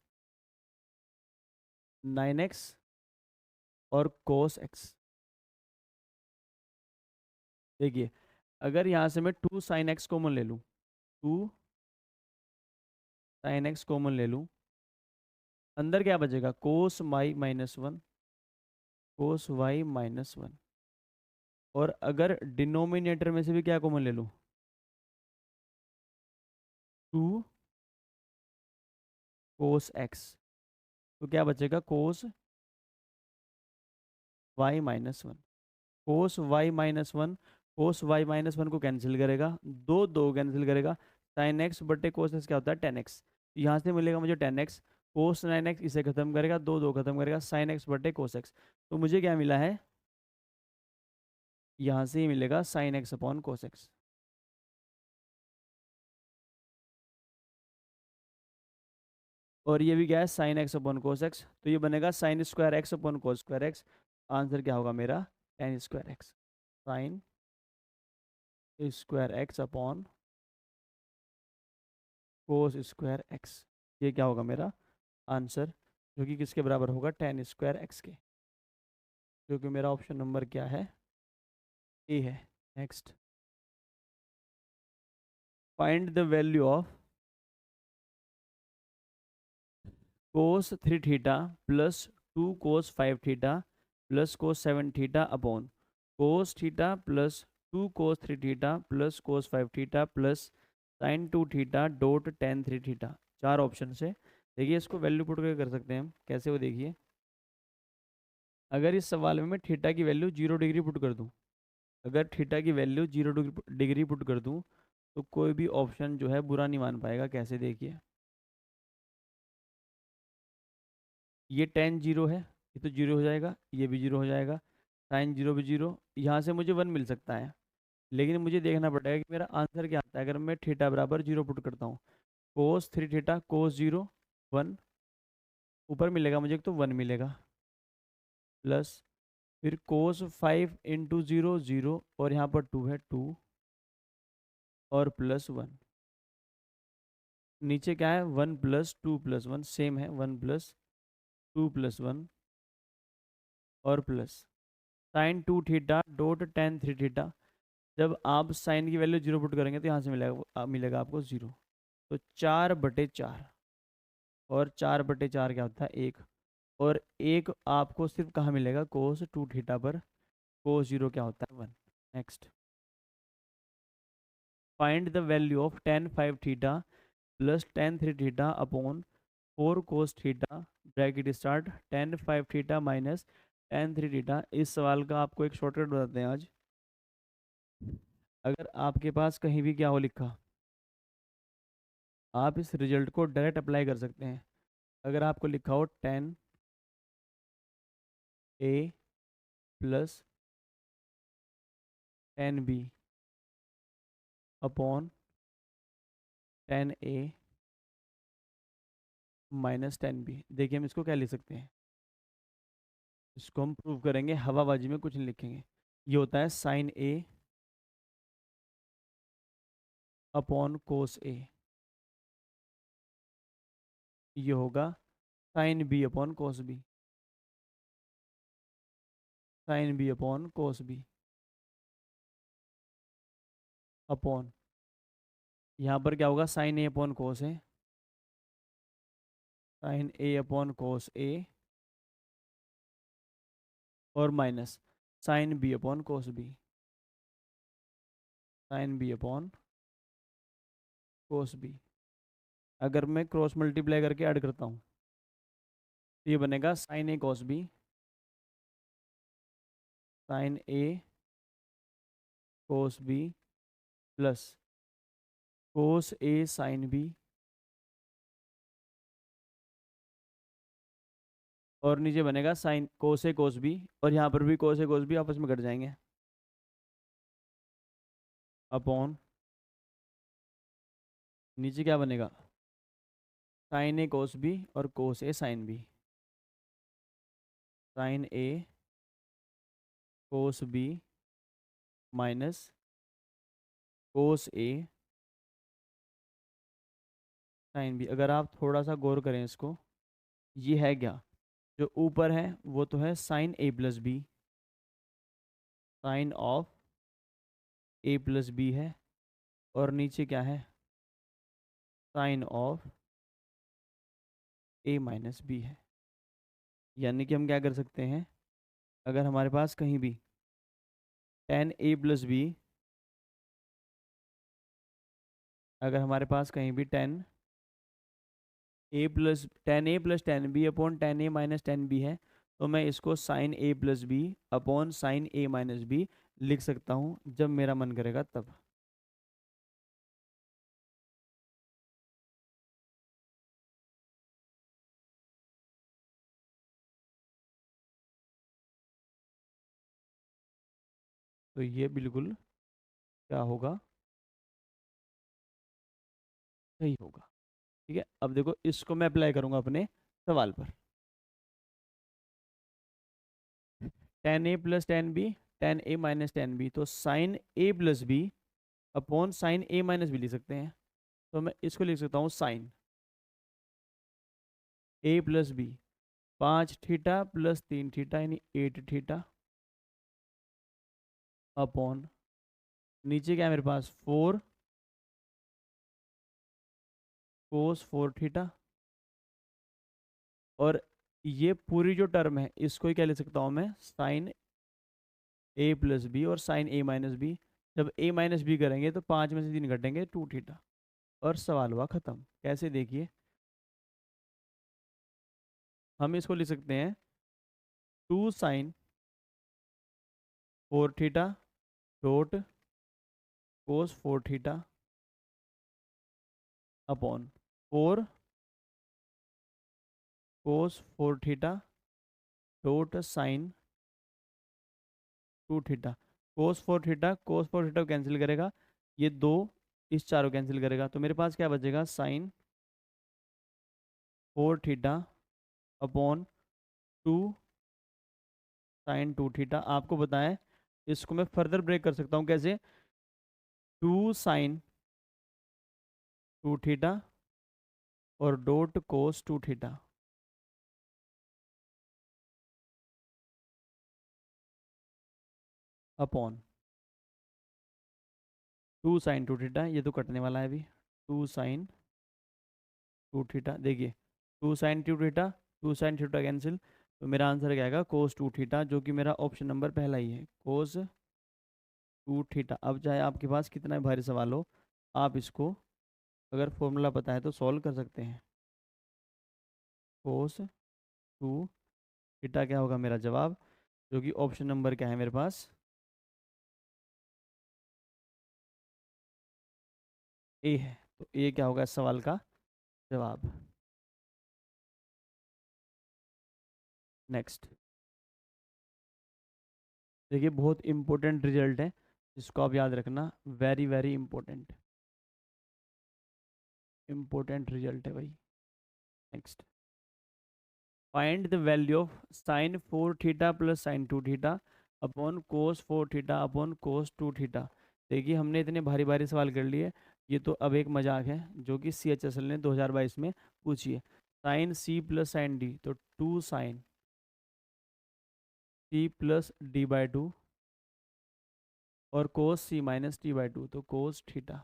9x और कोस x। देखिए अगर यहाँ से मैं 2 साइन एक्स कॉमन ले लूँ, 2 साइन एक्स कॉमन ले लूँ, अंदर क्या बचेगा कोस वाई माइनस 1, कोस वाई माइनस 1, और अगर डिनोमिनेटर में से भी क्या कॉमन ले लूँ 2 कोस एक्स, तो क्या बचेगा कोस वाई माइनस 1, कोस वाई माइनस 1, कोस वाई माइनस 1 को कैंसिल करेगा, दो दो कैंसिल करेगा, साइन एक्स बटे कोस एक्स क्या होता है 10x, यहाँ से मिलेगा मुझे 10x, कोस 9x इसे खत्म करेगा, दो दो खत्म करेगा, साइन एक्स बटे कोस एक्स, तो मुझे क्या मिला है, यहाँ से ही मिलेगा साइन एक्स अपॉन कोस एक्स। और ये भी क्या है sine x upon cos x, तो ये बनेगा साइन स्क्वायर एक्स अपॉन कोस स्क्वायर एक्स। आंसर क्या होगा मेरा ten square x, sign square x upon कोस स्क्वायर एक्स, ये क्या होगा मेरा आंसर, जो कि किसके बराबर होगा टेन स्क्वायर एक्स के, जो कि मेरा ऑप्शन नंबर क्या है ए है। Next, find the value of cos 3 theta plus 2 cos 5 theta plus cos 7 theta upon cos theta plus 2 cos 3 theta plus cos 5 theta plus sign 2 theta dot ten 3 theta. चार ऑप्शन से देखिए, इसको वैल्यू पुट करके कर सकते हैं हम, कैसे वो देखिए। अगर इस सवाल में मैं थीटा की वैल्यू 0 डिग्री पुट कर दूं, अगर थीटा की वैल्यू 0 डिग्री पुट कर दूं तो कोई भी ऑप्शन जो है बुरा नहीं मान पाएगा। कैसे देखिए, ये टेन जीरो है, ये तो जीरो हो जाएगा, ये भी जीरो हो जाएगा, साइन जीरो भी जीरो, यहाँ से मुझे वन मिल सकता है, लेकिन मुझे देखना पड़ेगा कि मेरा आंसर क्या आता है। अगर मैं थीटा बराबर जीरो पुट करता हूँ, कोस 3 थीटा कोस जीरो 1, ऊपर मिलेगा मुझे तो 1 मिलेगा, प्लस फिर कोस 5 इंटू जीरो जीरो, और यहाँ पर 2 है 2, और प्लस 1, नीचे क्या है 1 प्लस 2 प्लस 1 सेम है, 1 प्लस 2 प्लस 1, और plus sign 2 theta dot ten 3 theta. जब आप साइन की वैल्यू जीरो पुट करेंगे तो यहाँ से मिलेगा आपको जीरो, तो 4/4, और 4/4 क्या होता है एक, और एक आपको सिर्फ कहाँ मिलेगा कोस 2 थीटा पर, कोस जीरो क्या होता है 1। Next, find the value of ten 5 theta plus ten 3 theta upon 4 cos theta bracket start tan 5 theta minus tan 3 theta. इस सवाल का आपको एक शॉर्टकट बताते हैं आज। अगर आपके पास कहीं भी क्या हो लिखा, आप इस रिजल्ट को डायरेक्ट अप्लाई कर सकते हैं। अगर आपको लिखा हो tan a plus tan b upon tan a minus tan b, देखिए हम इसको क्या लिख सकते हैं, इसको हम प्रूव करेंगे, हवाबाजी में कुछ नहीं लिखेंगे। ये होता है sine a upon cos a, ये होगा sine b upon cos b, sine b upon cos b upon, यहाँ पर क्या होगा, साइन a अपॉन कोस है, sine a upon cos a और minus sine b upon cos b, sine b upon cos b। अगर मैं क्रॉस मल्टीप्लाई करके ऐड करता हूँ तो ये बनेगा sine a cos b, sine a cos b plus cos a sine b, और नीचे बनेगा sine cos a cos b, और यहाँ पर भी कोस a कोस b आपस में कट जाएंगे, अपॉन नीचे क्या बनेगा, साइन a कोस b और cos a sine b, sine a cos b minus cos a sine b। अगर आप थोड़ा सा गौर करें इसको, ये है क्या, जो ऊपर है वो तो है sine a plus B, sine of a plus B है, और नीचे क्या है, sine of a minus B है। यानी कि हम क्या कर सकते हैं, अगर हमारे पास कहीं भी tan a प्लस बी, अगर हमारे पास कहीं भी tan a plus tan b upon tan a minus tan b है, तो मैं इसको sine a plus B upon sine a minus B लिख सकता हूँ जब मेरा मन करेगा तब। तो ये बिल्कुल क्या होगा, सही होगा। ठीक है, अब देखो इसको मैं अप्लाई करूंगा अपने सवाल पर। tan a plus tan b, tan a minus tan b, तो sine a plus B upon sine a minus B लिख सकते हैं। तो मैं इसको लिख सकता हूँ sine a plus B 5 theta plus 3 theta यानी 8 थीटा अपॉन नीचे क्या है मेरे पास 4 कोस 4 थीटा, और ये पूरी जो टर्म है इसको ही क्या लिख सकता हूँ मैं, साइन a प्लस बी और साइन a माइनस बी। जब a माइनस बी करेंगे तो 5 में से 3 घटेंगे 2 थीटा, और सवाल हुआ ख़त्म। कैसे, देखिए हम इसको लिख सकते हैं 2 साइन 4 थीटा डॉट कोस 4 थीटा अपॉन 4 कोस 4 theta dot sign 2 theta. Cos 4 theta cancel करेगा, ये दो इस चारों कैंसिल करेगा, तो मेरे पास क्या बचेगा, sine 4 theta upon 2 sine 2 theta. आपको बताएं, इसको मैं फर्दर ब्रेक कर सकता हूँ कैसे, 2 साइन 2 थीटा और डॉट कोस 2 थीटा अपॉन 2 साइन 2 थीटा, ये तो कटने वाला है अभी, 2 साइन 2 थीटा, देखिए 2 sine 2 theta 2 sine theta cancel, तो मेरा आंसर क्या आएगा, कोस 2 थीटा, जो कि मेरा ऑप्शन नंबर पहला ही है, कोस 2 थीटा। अब चाहे आपके पास कितना भारी सवाल हो, आप इसको अगर फॉर्मूला पता है तो सॉल्व कर सकते हैं। कोस 2 थीटा क्या होगा मेरा जवाब, जो कि ऑप्शन नंबर क्या है मेरे पास, ए है। तो ए क्या होगा इस सवाल का जवाब। नेक्स्ट, देखिए बहुत इंपॉर्टेंट रिजल्ट है, जिसको आप याद रखना, very very important, important result है भाई। Next, find the value of sign 4 theta plus sign 2 theta upon cos 4 theta upon cos 2 theta. देखिए हमने इतने भारी भारी सवाल कर लिए, ये तो अब एक मजाक है जो कि CHSL ने 2022 में पूछी है। Sine C plus sine D, तो 2 साइन C प्लस D/2 और कोस C माइनस D/2, तो कोस थीटा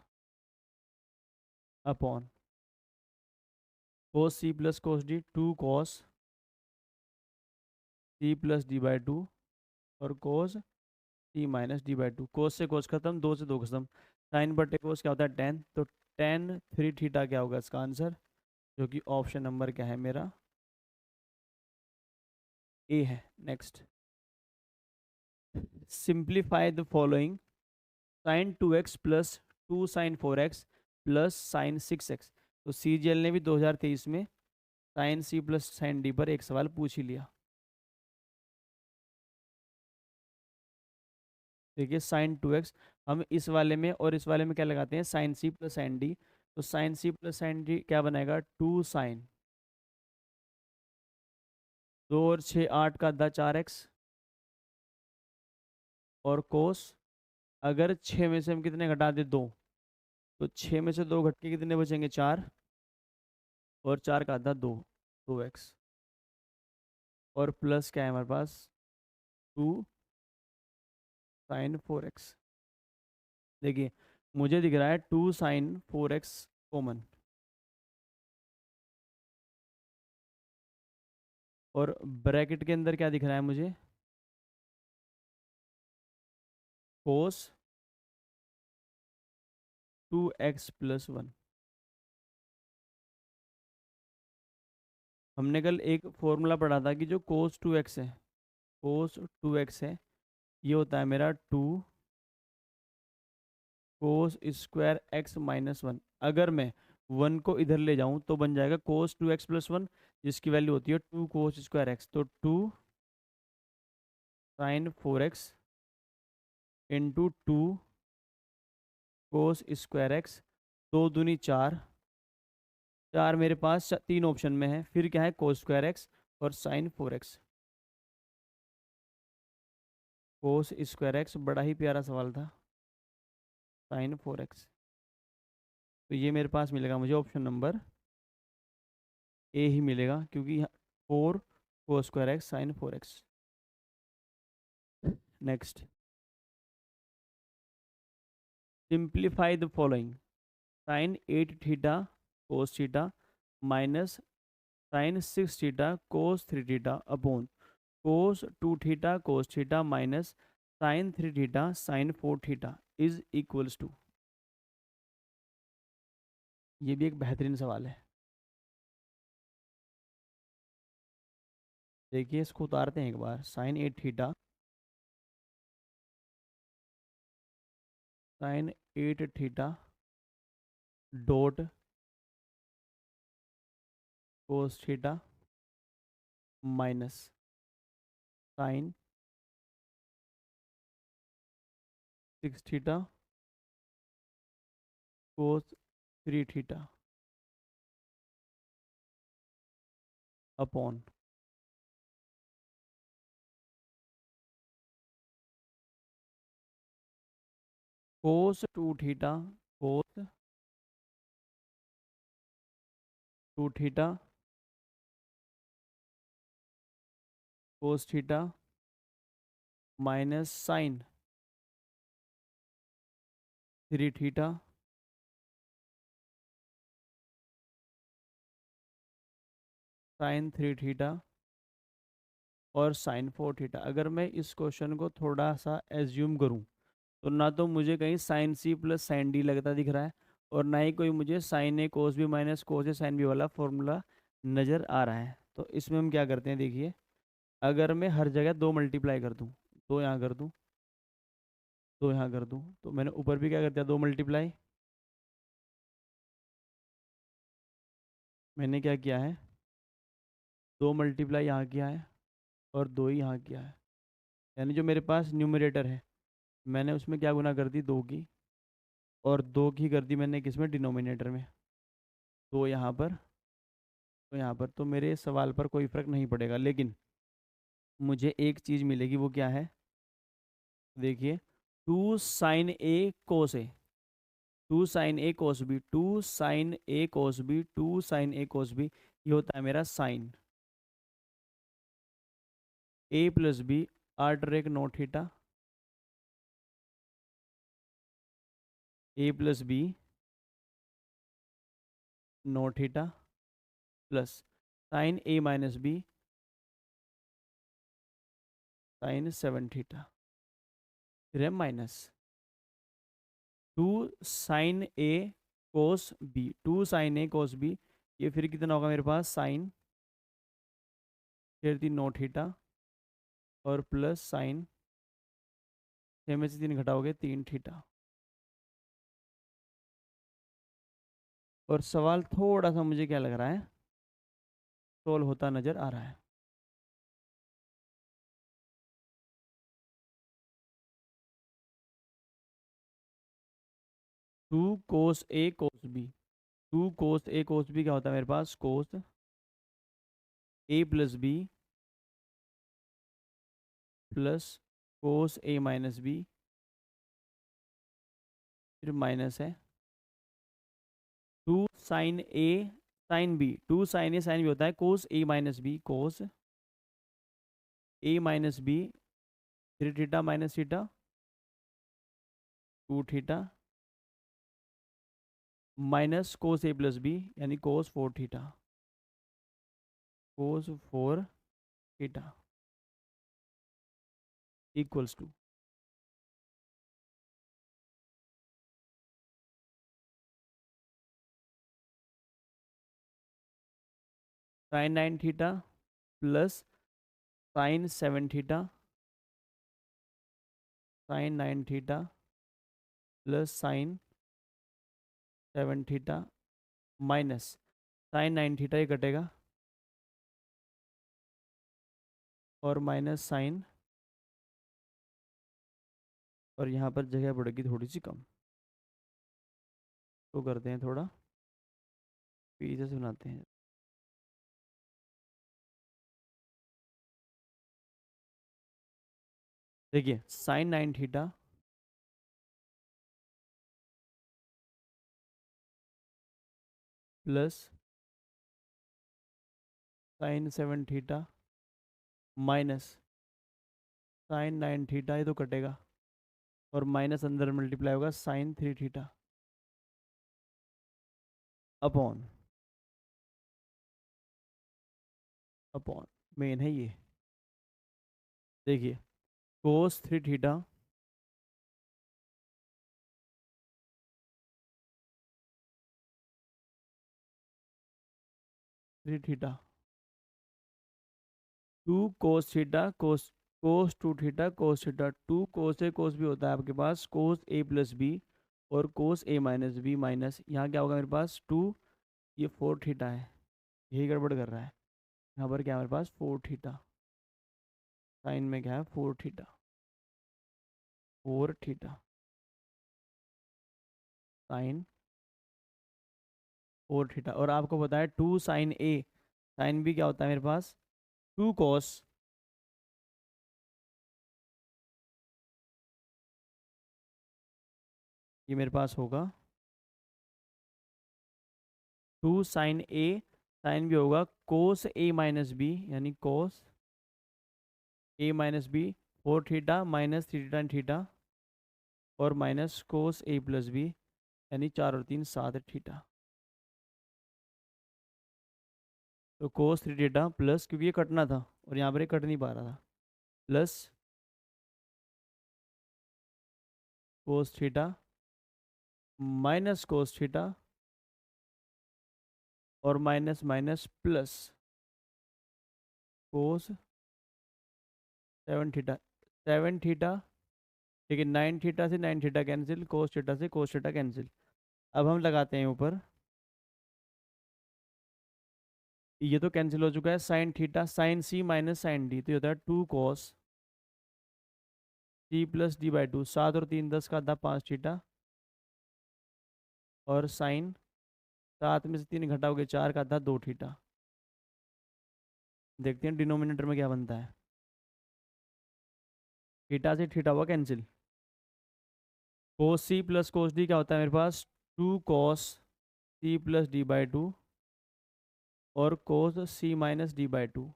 अपॉन कोस C प्लस कोस D, 2 कोस C प्लस D/2 और कोस C माइनस D/2। कोस से कोस खत्म, 2 से 2 खत्म, साइन बटे कोस क्या होता है 10, तो 10 3 थीटा क्या होगा इसका आंसर, जो कि ऑप्शन नंबर क्या है मेरा, ए है। Next, simplify the following, sine 2x plus 2 sine 4x plus sine 6x। तो CGL ने भी 2023 में sine C plus sine D पर एक सवाल पूछ ही लिया। देखिए साइन 2x, हम इस वाले में और इस वाले में क्या लगाते हैं, sine C plus sine D। तो sine C plus sine D क्या बनाएगा, 2 साइन, 2 और 6 8 का 4x और कोस, अगर 6 में से हम कितने घटा दे 2, तो 6 में से 2 घट के कितने बचेंगे 4, और 4 का आधा 2, 2x और प्लस क्या है हमारे पास 2 साइन 4x। देखिए मुझे दिख रहा है 2 साइन 4x कॉमन, और ब्रैकेट के अंदर क्या दिख रहा है मुझे, कोस 2x+1। हमने कल एक फॉर्मूला पढ़ा था कि जो कोस 2x है, कोस 2x है, ये होता है मेरा 2 कोस स्क्वायर x माइनस 1। अगर मैं 1 को इधर ले जाऊं तो बन जाएगा कोस 2x+1, जिसकी वैल्यू होती है 2 कोस स्क्वायर एक्स, तो 2 sine 4x into 2 cos square x, 2 दूनी 4, 4 मेरे पास 3 ऑप्शन में है, फिर क्या है कोस स्क्वायर एक्स और sine 4x। Cos square x बड़ा ही प्यारा सवाल था, साइन 4x, तो ये मेरे पास मिलेगा मुझे ऑप्शन नंबर ए ही मिलेगा, क्योंकि 4 cos square x sine 4x। Next, simplify the following, sine 8 theta cos theta minus sine 6 theta cos 3 theta upon cos 2 theta cos theta minus sine 3 theta sine 4 theta is equals to. ये भी एक बेहतरीन सवाल है। देखिए इसको उतारते हैं एक बार, sine 8 theta sine 8 theta dot cos theta minus sine 6 theta cos 3 theta upon cos 2 theta cos 2 theta cos theta minus sine 3 theta sine 3 theta और साइन 4 थीटा। अगर मैं इस क्वेश्चन को थोड़ा सा एज्यूम करूं, तो ना तो मुझे कहीं sine C plus sine D लगता दिख रहा है, और ना ही कोई मुझे sine A cos B minus cos A sine B वाला फॉर्मूला नज़र आ रहा है। तो इसमें हम क्या करते हैं, देखिए, अगर मैं हर जगह 2 मल्टीप्लाई कर दूँ, 2 यहाँ कर दूँ, 2 यहाँ कर दूँ, तो मैंने ऊपर भी क्या कर दिया, 2 मल्टीप्लाई। मैंने क्या किया है, 2 मल्टीप्लाई यहाँ किया है और 2 ही यहाँ किया है। यानी जो मेरे पास न्यूमरेटर है, मैंने उसमें क्या गुना कर दी, 2 की, और 2 की कर दी मैंने किसमें, डिनोमिनेटर में। 2 यहाँ पर, तो यहाँ पर, तो मेरे सवाल पर कोई फ़र्क नहीं पड़ेगा। लेकिन मुझे एक चीज़ मिलेगी, वो क्या है, देखिए, 2 sin A cos A, 2 sin A cos B, 2 sin A cos B, 2 sin A cos B, ये होता है मेरा साइन। A प्लस बी आर्टर एक नो theta, A plus B no theta, plus sine A minus B sine 7 theta, फिर है minus 2 sin A cos B, 2 sin A cos B, ये फिर कितना होगा मेरे पास, साइन, फिर 3 नो थीटा, और प्लस साइन, 6 में से 3 घटाओगे 3 थीटा। और सवाल थोड़ा सा मुझे क्या लग रहा है, सोल्व होता नज़र आ रहा है। Two cos A cos B, 2 cos A cos B क्या होता है मेरे पास, cos A plus B plus cos A minus B, फिर माइनस है 2 sin A sin B, 2 sin A sin B होता है cos A minus B, cos A minus B, 3 theta minus theta 2 theta, minus cos A plus B यानी cos 4 theta, cos 4 theta equals to sine 9 theta plus sine 7 theta, sine 9 theta plus sine 7 theta, minus sine 9 theta ये कटेगा, और माइनस साइन, और यहाँ पर जगह पड़ेगी थोड़ी सी कम, तो करते हैं थोड़ा पीछे से बनाते हैं। देखिए, sine 9 theta plus sine 7 theta minus sine 9 theta, ये तो कटेगा, और माइनस अंदर मल्टीप्लाई होगा sine 3 theta upon upon main है ये। देखिए, cos 3 theta three theta, 2 cos theta cos, cos 2 theta cos theta, 2 cos A cos B होता है आपके पास कोस A प्लस बी, और cos A minus B, minus यहाँ क्या होगा मेरे पास 2, ये 4 थीटा है, यही गड़बड़ कर रहा है। यहाँ पर क्या है मेरे पास 4 थीटा, साइन में क्या है 4 थीटा, 4 थीटा साइन 4 थीटा, और आपको पता है 2 sin A साइन B क्या होता है मेरे पास 2 cos, ये मेरे पास होगा 2 sin A साइन भी होगा कोस A माइनस बी, यानी cos A minus B, 4 theta minus 3 theta और minus cos A plus B, यानी 4 और 3 7 थीटा। तो कोस 3 थीटा प्लस, क्योंकि ये कटना था और यहाँ पर ये कट नहीं पा रहा था, plus cos theta minus cos theta, और minus minus plus cos 7 theta, 7 theta, ठीक है। 9 थीटा से 9 थीटा कैंसिल, कोस थीटा से कोस थीटा कैंसिल। अब हम लगाते हैं ऊपर, ये तो कैंसिल हो चुका है। Sine theta, sine C minus sine D, तो ये होता है 2 cos C plus D by 2। 7 और 3 10 का आधा 5 थीटा, और साइन 7 में से 3 घटाओगे 4 का आधा 2 थीटा। देखते हैं डिनोमिनेटर में क्या बनता है। थीटा से थीटा हुआ cancel. Cos C plus cos D क्या होता है मेरे पास, 2 cos C plus D by 2, और cos C minus D by 2।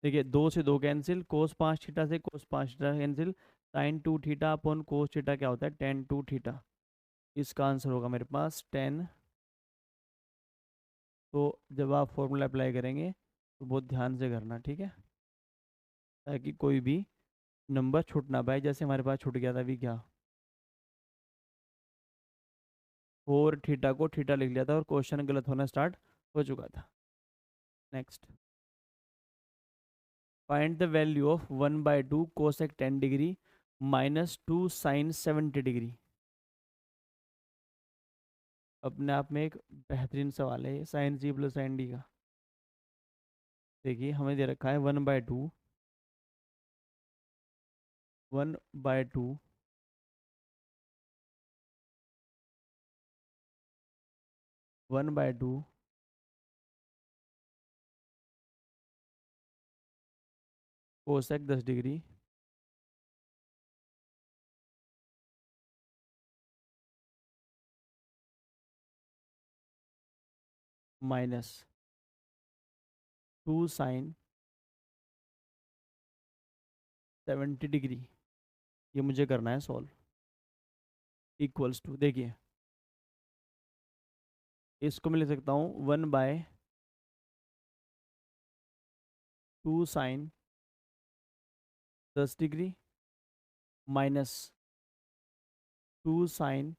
देखिए 2 से 2 कैंसिल, कोस 5 थीटा से कोस 5 theta cancel. sin 2 theta upon cos theta क्या होता है, tan 2 थीटा। इसका आंसर होगा मेरे पास 10। तो जब आप फॉर्मूला अप्लाई करेंगे तो बहुत ध्यान से करना, ठीक है, ताकि कोई भी नंबर छूट ना पाए, जैसे हमारे पास छूट गया था अभी क्या, 4 थीटा को थीटा लिख लिया था और क्वेश्चन गलत होना स्टार्ट हो चुका था। Next, find the value of 1/2 cosec 10 degree minus 2 sine 70 degree. अपने आप में एक बेहतरीन सवाल है, sine C plus sine D का। देखिए हमें दे रखा है 1/2, 1/2, 1/2 cosec 10 degree minus 2 sine 70 degree. ये मुझे करना है सॉल्व। इक्वल्स टू, देखिए इसको मैं लिख सकता हूँ 1/2 sine 10 degree minus 2 sine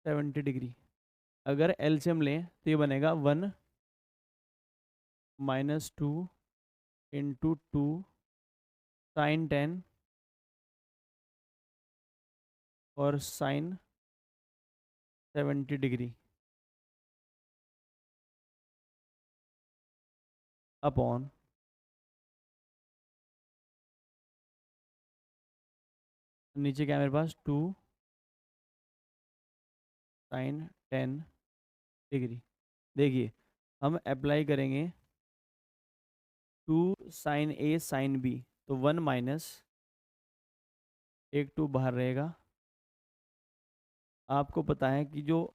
70 degree. अगर एलसीएम लें तो ये बनेगा 1 - 2 × 2 साइन 10 और साइन 70 डिग्री अपॉन नीचे क्या है मेरे पास 2 साइन 10 डिग्री। देखिए हम अप्लाई करेंगे 2 साइन ए साइन बी, तो 1 माइनस एक 2 बाहर रहेगा। आपको पता है कि जो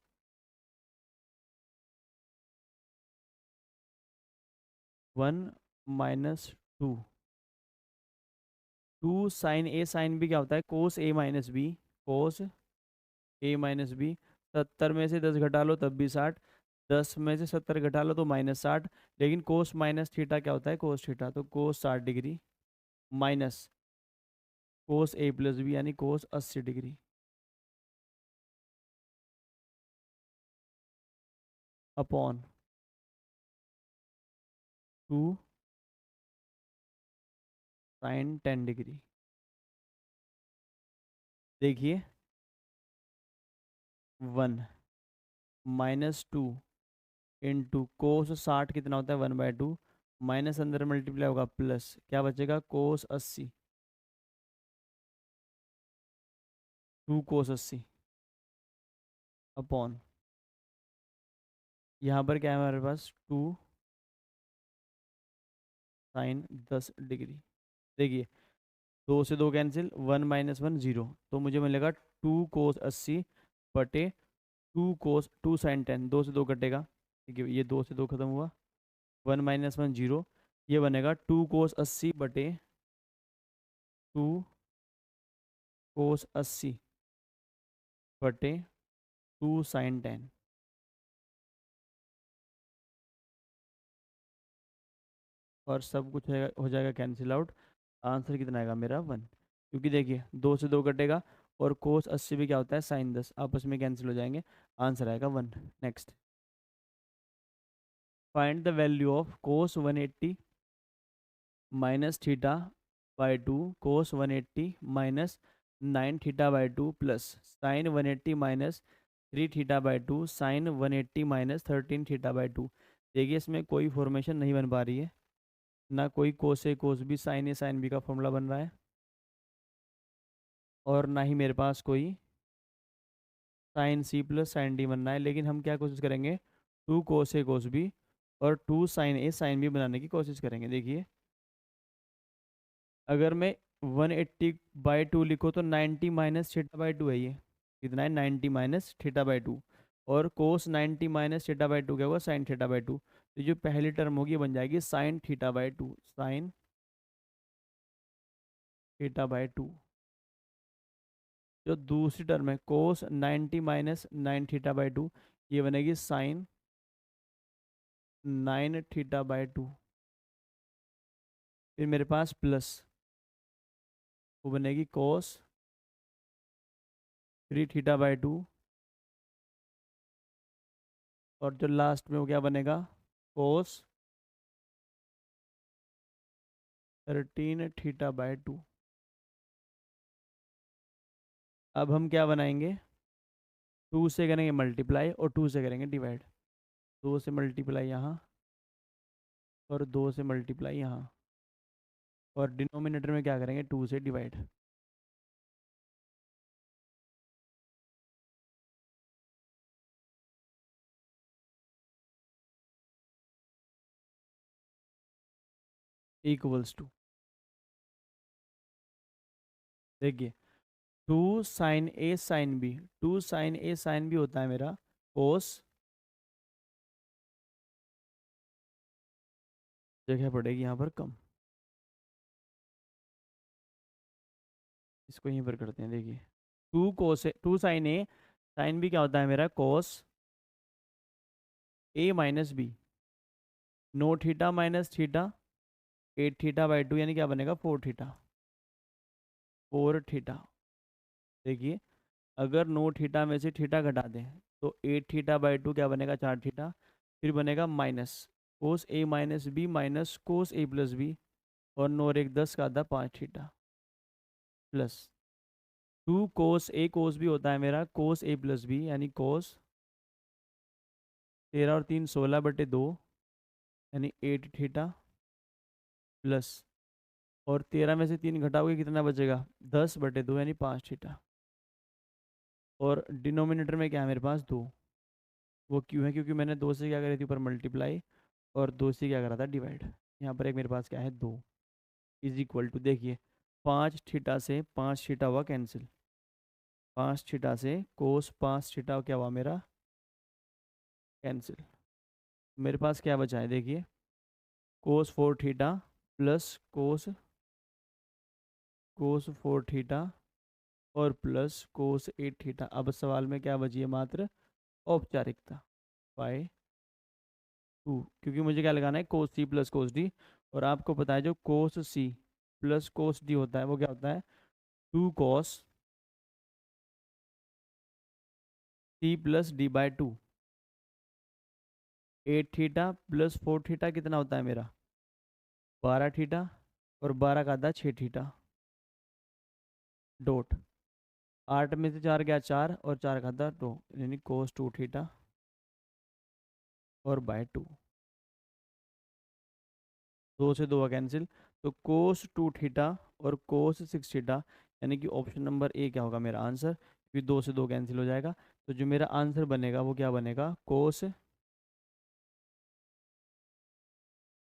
1 - 2, 2 साइन ए साइन बी क्या होता है, cos A minus B, cos A minus B. 70 में से 10 घटा लो तब भी 60, 10 में से 70 घटा लो तो -60। लेकिन कोस माइनस थीटा क्या होता है, कोस थीटा, तो कोस 60 degree minus cos A plus B यानी कोस 80 डिग्री अपॉन 2 साइन 10 डिग्री। देखिए 1 - 2 कोस 60 कितना होता है 1/2, माइनस अंदर मल्टीप्लाई होगा प्लस, क्या बचेगा कोस 80, 2 कोस 80 अपॉन, यहाँ पर क्या है हमारे पास 2 साइन 10 डिग्री। देखिए 2 से 2 कैंसिल, 1 - 1 0, तो मुझे मिलेगा 2 कोस 80 बटे 2 साइन 10। 2 से 2 कटेगा, ठीक है, ये 2 से 2 खत्म हुआ। 1 - 1 0, ये बनेगा 2 कोस 80 बटे 2 कोस 80 बटे 2 साइन 10। और सब कुछ हो जाएगा कैंसिल आउट। आंसर कितना आएगा मेरा 1, क्योंकि देखिए 2 से 2 कटेगा और कोस 80 भी क्या होता है साइन 10, आपस में कैंसिल हो जाएंगे। आंसर आएगा 1। Next, find the value of cos 180 minus theta by 2 cos 180 minus 9 theta by 2 plus sine 180 minus 3 theta by 2 sine 180 minus 13 theta by 2। देखिए इसमें कोई फॉर्मेशन नहीं बन पा रही है, ना कोई cos A cos B sine A sine B का फॉर्मूला बन रहा है, और ना ही मेरे पास कोई sine C plus sine D बनना है। लेकिन हम क्या कोशिश करेंगे, 2 कोस ए कोस बी और 2 साइन ए साइन बी बनाने की कोशिश करेंगे। देखिए अगर मैं 180 बाई 2 लिखो तो 90 माइनस थीटा बाई 2 है, ये कितना है 90 माइनस थीटा बाई 2, और कोस 90 माइनस थीटा बाई 2 क्या होगा साइन थीटा बाई 2। तो जो पहली टर्म होगी बन जाएगी sine theta by 2, sine theta by 2। जो दूसरी टर्म है कोस 90 माइनस 9 थीटा बाई 2, ये बनेगी साइन 9 थीटा बाई 2। फिर मेरे पास प्लस वो बनेगी कोस 3 थीटा बाई 2, और जो लास्ट में वो क्या बनेगा कोस 13 थीटा बाई 2। अब हम क्या बनाएंगे, 2 से करेंगे मल्टीप्लाई और 2 से करेंगे डिवाइड। 2 से मल्टीप्लाई यहाँ और 2 से मल्टीप्लाई यहाँ, और डिनोमिनेटर में क्या करेंगे 2 से डिवाइड। इक्वल्स टू, देखिए 2 sine A sine B, 2 sine A sine B होता है मेरा कोस, जगह पड़ेगी यहाँ पर कम, इसको यहीं पर करते हैं। देखिए 2 cos 2 sine A sine B क्या होता है मेरा cos A minus B, no theta minus theta 8 theta by 2 यानी क्या बनेगा 4 थीटा, 4 थीटा। देखिए अगर नो थीटा में से थीटा घटा दें तो 8 थीटा बाई 2 क्या बनेगा 4 थीटा, फिर बनेगा minus cos A minus B minus cos A plus B, और 9 और 1 10 का आधा 5 theta, plus 2 cos A cos B होता है मेरा कोस ए प्लस बी यानी कोस 13 और 3 16/2 यानी 8 थीटा, प्लस और 13 में से 3 घटाओगे कितना बचेगा 10/2 यानी 5 थीटा, और डिनोमिनेटर में क्या है मेरे पास 2, वो क्यों है क्योंकि मैंने 2 से क्या करी थी ऊपर मल्टीप्लाई और 2 से क्या करा था डिवाइड। यहाँ पर एक मेरे पास क्या है 2 इज इक्वल टू, देखिए 5 थीटा से 5 थीटा हुआ कैंसिल, 5 थीटा से कोस 5 थीटा क्या हुआ मेरा कैंसिल। मेरे पास क्या बचा है देखिए कोस 4 थीटा प्लस कोस 4 थीटा और प्लस कोस 8 थीटा। अब सवाल में क्या बची है मात्र औपचारिकता बाय 2, क्योंकि मुझे क्या लगाना है cos C plus cos D, और आपको पता है जो कोस सी प्लस कोस डी होता है वो क्या होता है 2 cos C plus D by 2। 8 theta plus 4 theta कितना होता है मेरा 12 थीटा, और 12 का आधा 6 थीटा, डॉट 8 में से 4 गया 4 और 4 का आधा 2 यानी कोस 2 थीटा और बाय 2। 2 से 2 कैंसिल, तो कोस 2 थीटा और कोस 6 थीटा, यानी कि ऑप्शन नंबर ए क्या होगा मेरा आंसर, क्योंकि 2 से 2 कैंसिल हो जाएगा। तो जो मेरा आंसर बनेगा वो क्या बनेगा कोस,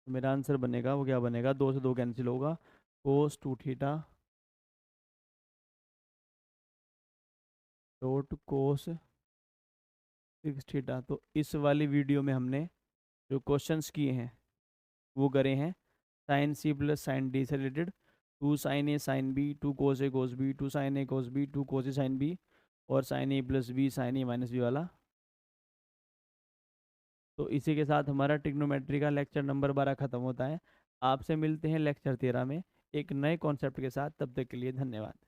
मेरा आंसर बनेगा वो क्या बनेगा 2 से 2 कैंसिल होगा कोस 2 थीटा डॉट कोस 6 थीटा। तो इस वाली वीडियो में हमने जो क्वेश्चंस किए हैं वो करे हैं sine C plus sine D से related, 2 sine A sine B, 2 cos A cos B, 2 sine A cos B, 2 cos A sine B, और sine A plus B sine A minus B वाला। तो इसी के साथ हमारा ट्रिग्नोमेट्री का लेक्चर नंबर 12 ख़त्म होता है। आपसे मिलते हैं लेक्चर 13 में एक नए कॉन्सेप्ट के साथ, तब तक के लिए धन्यवाद।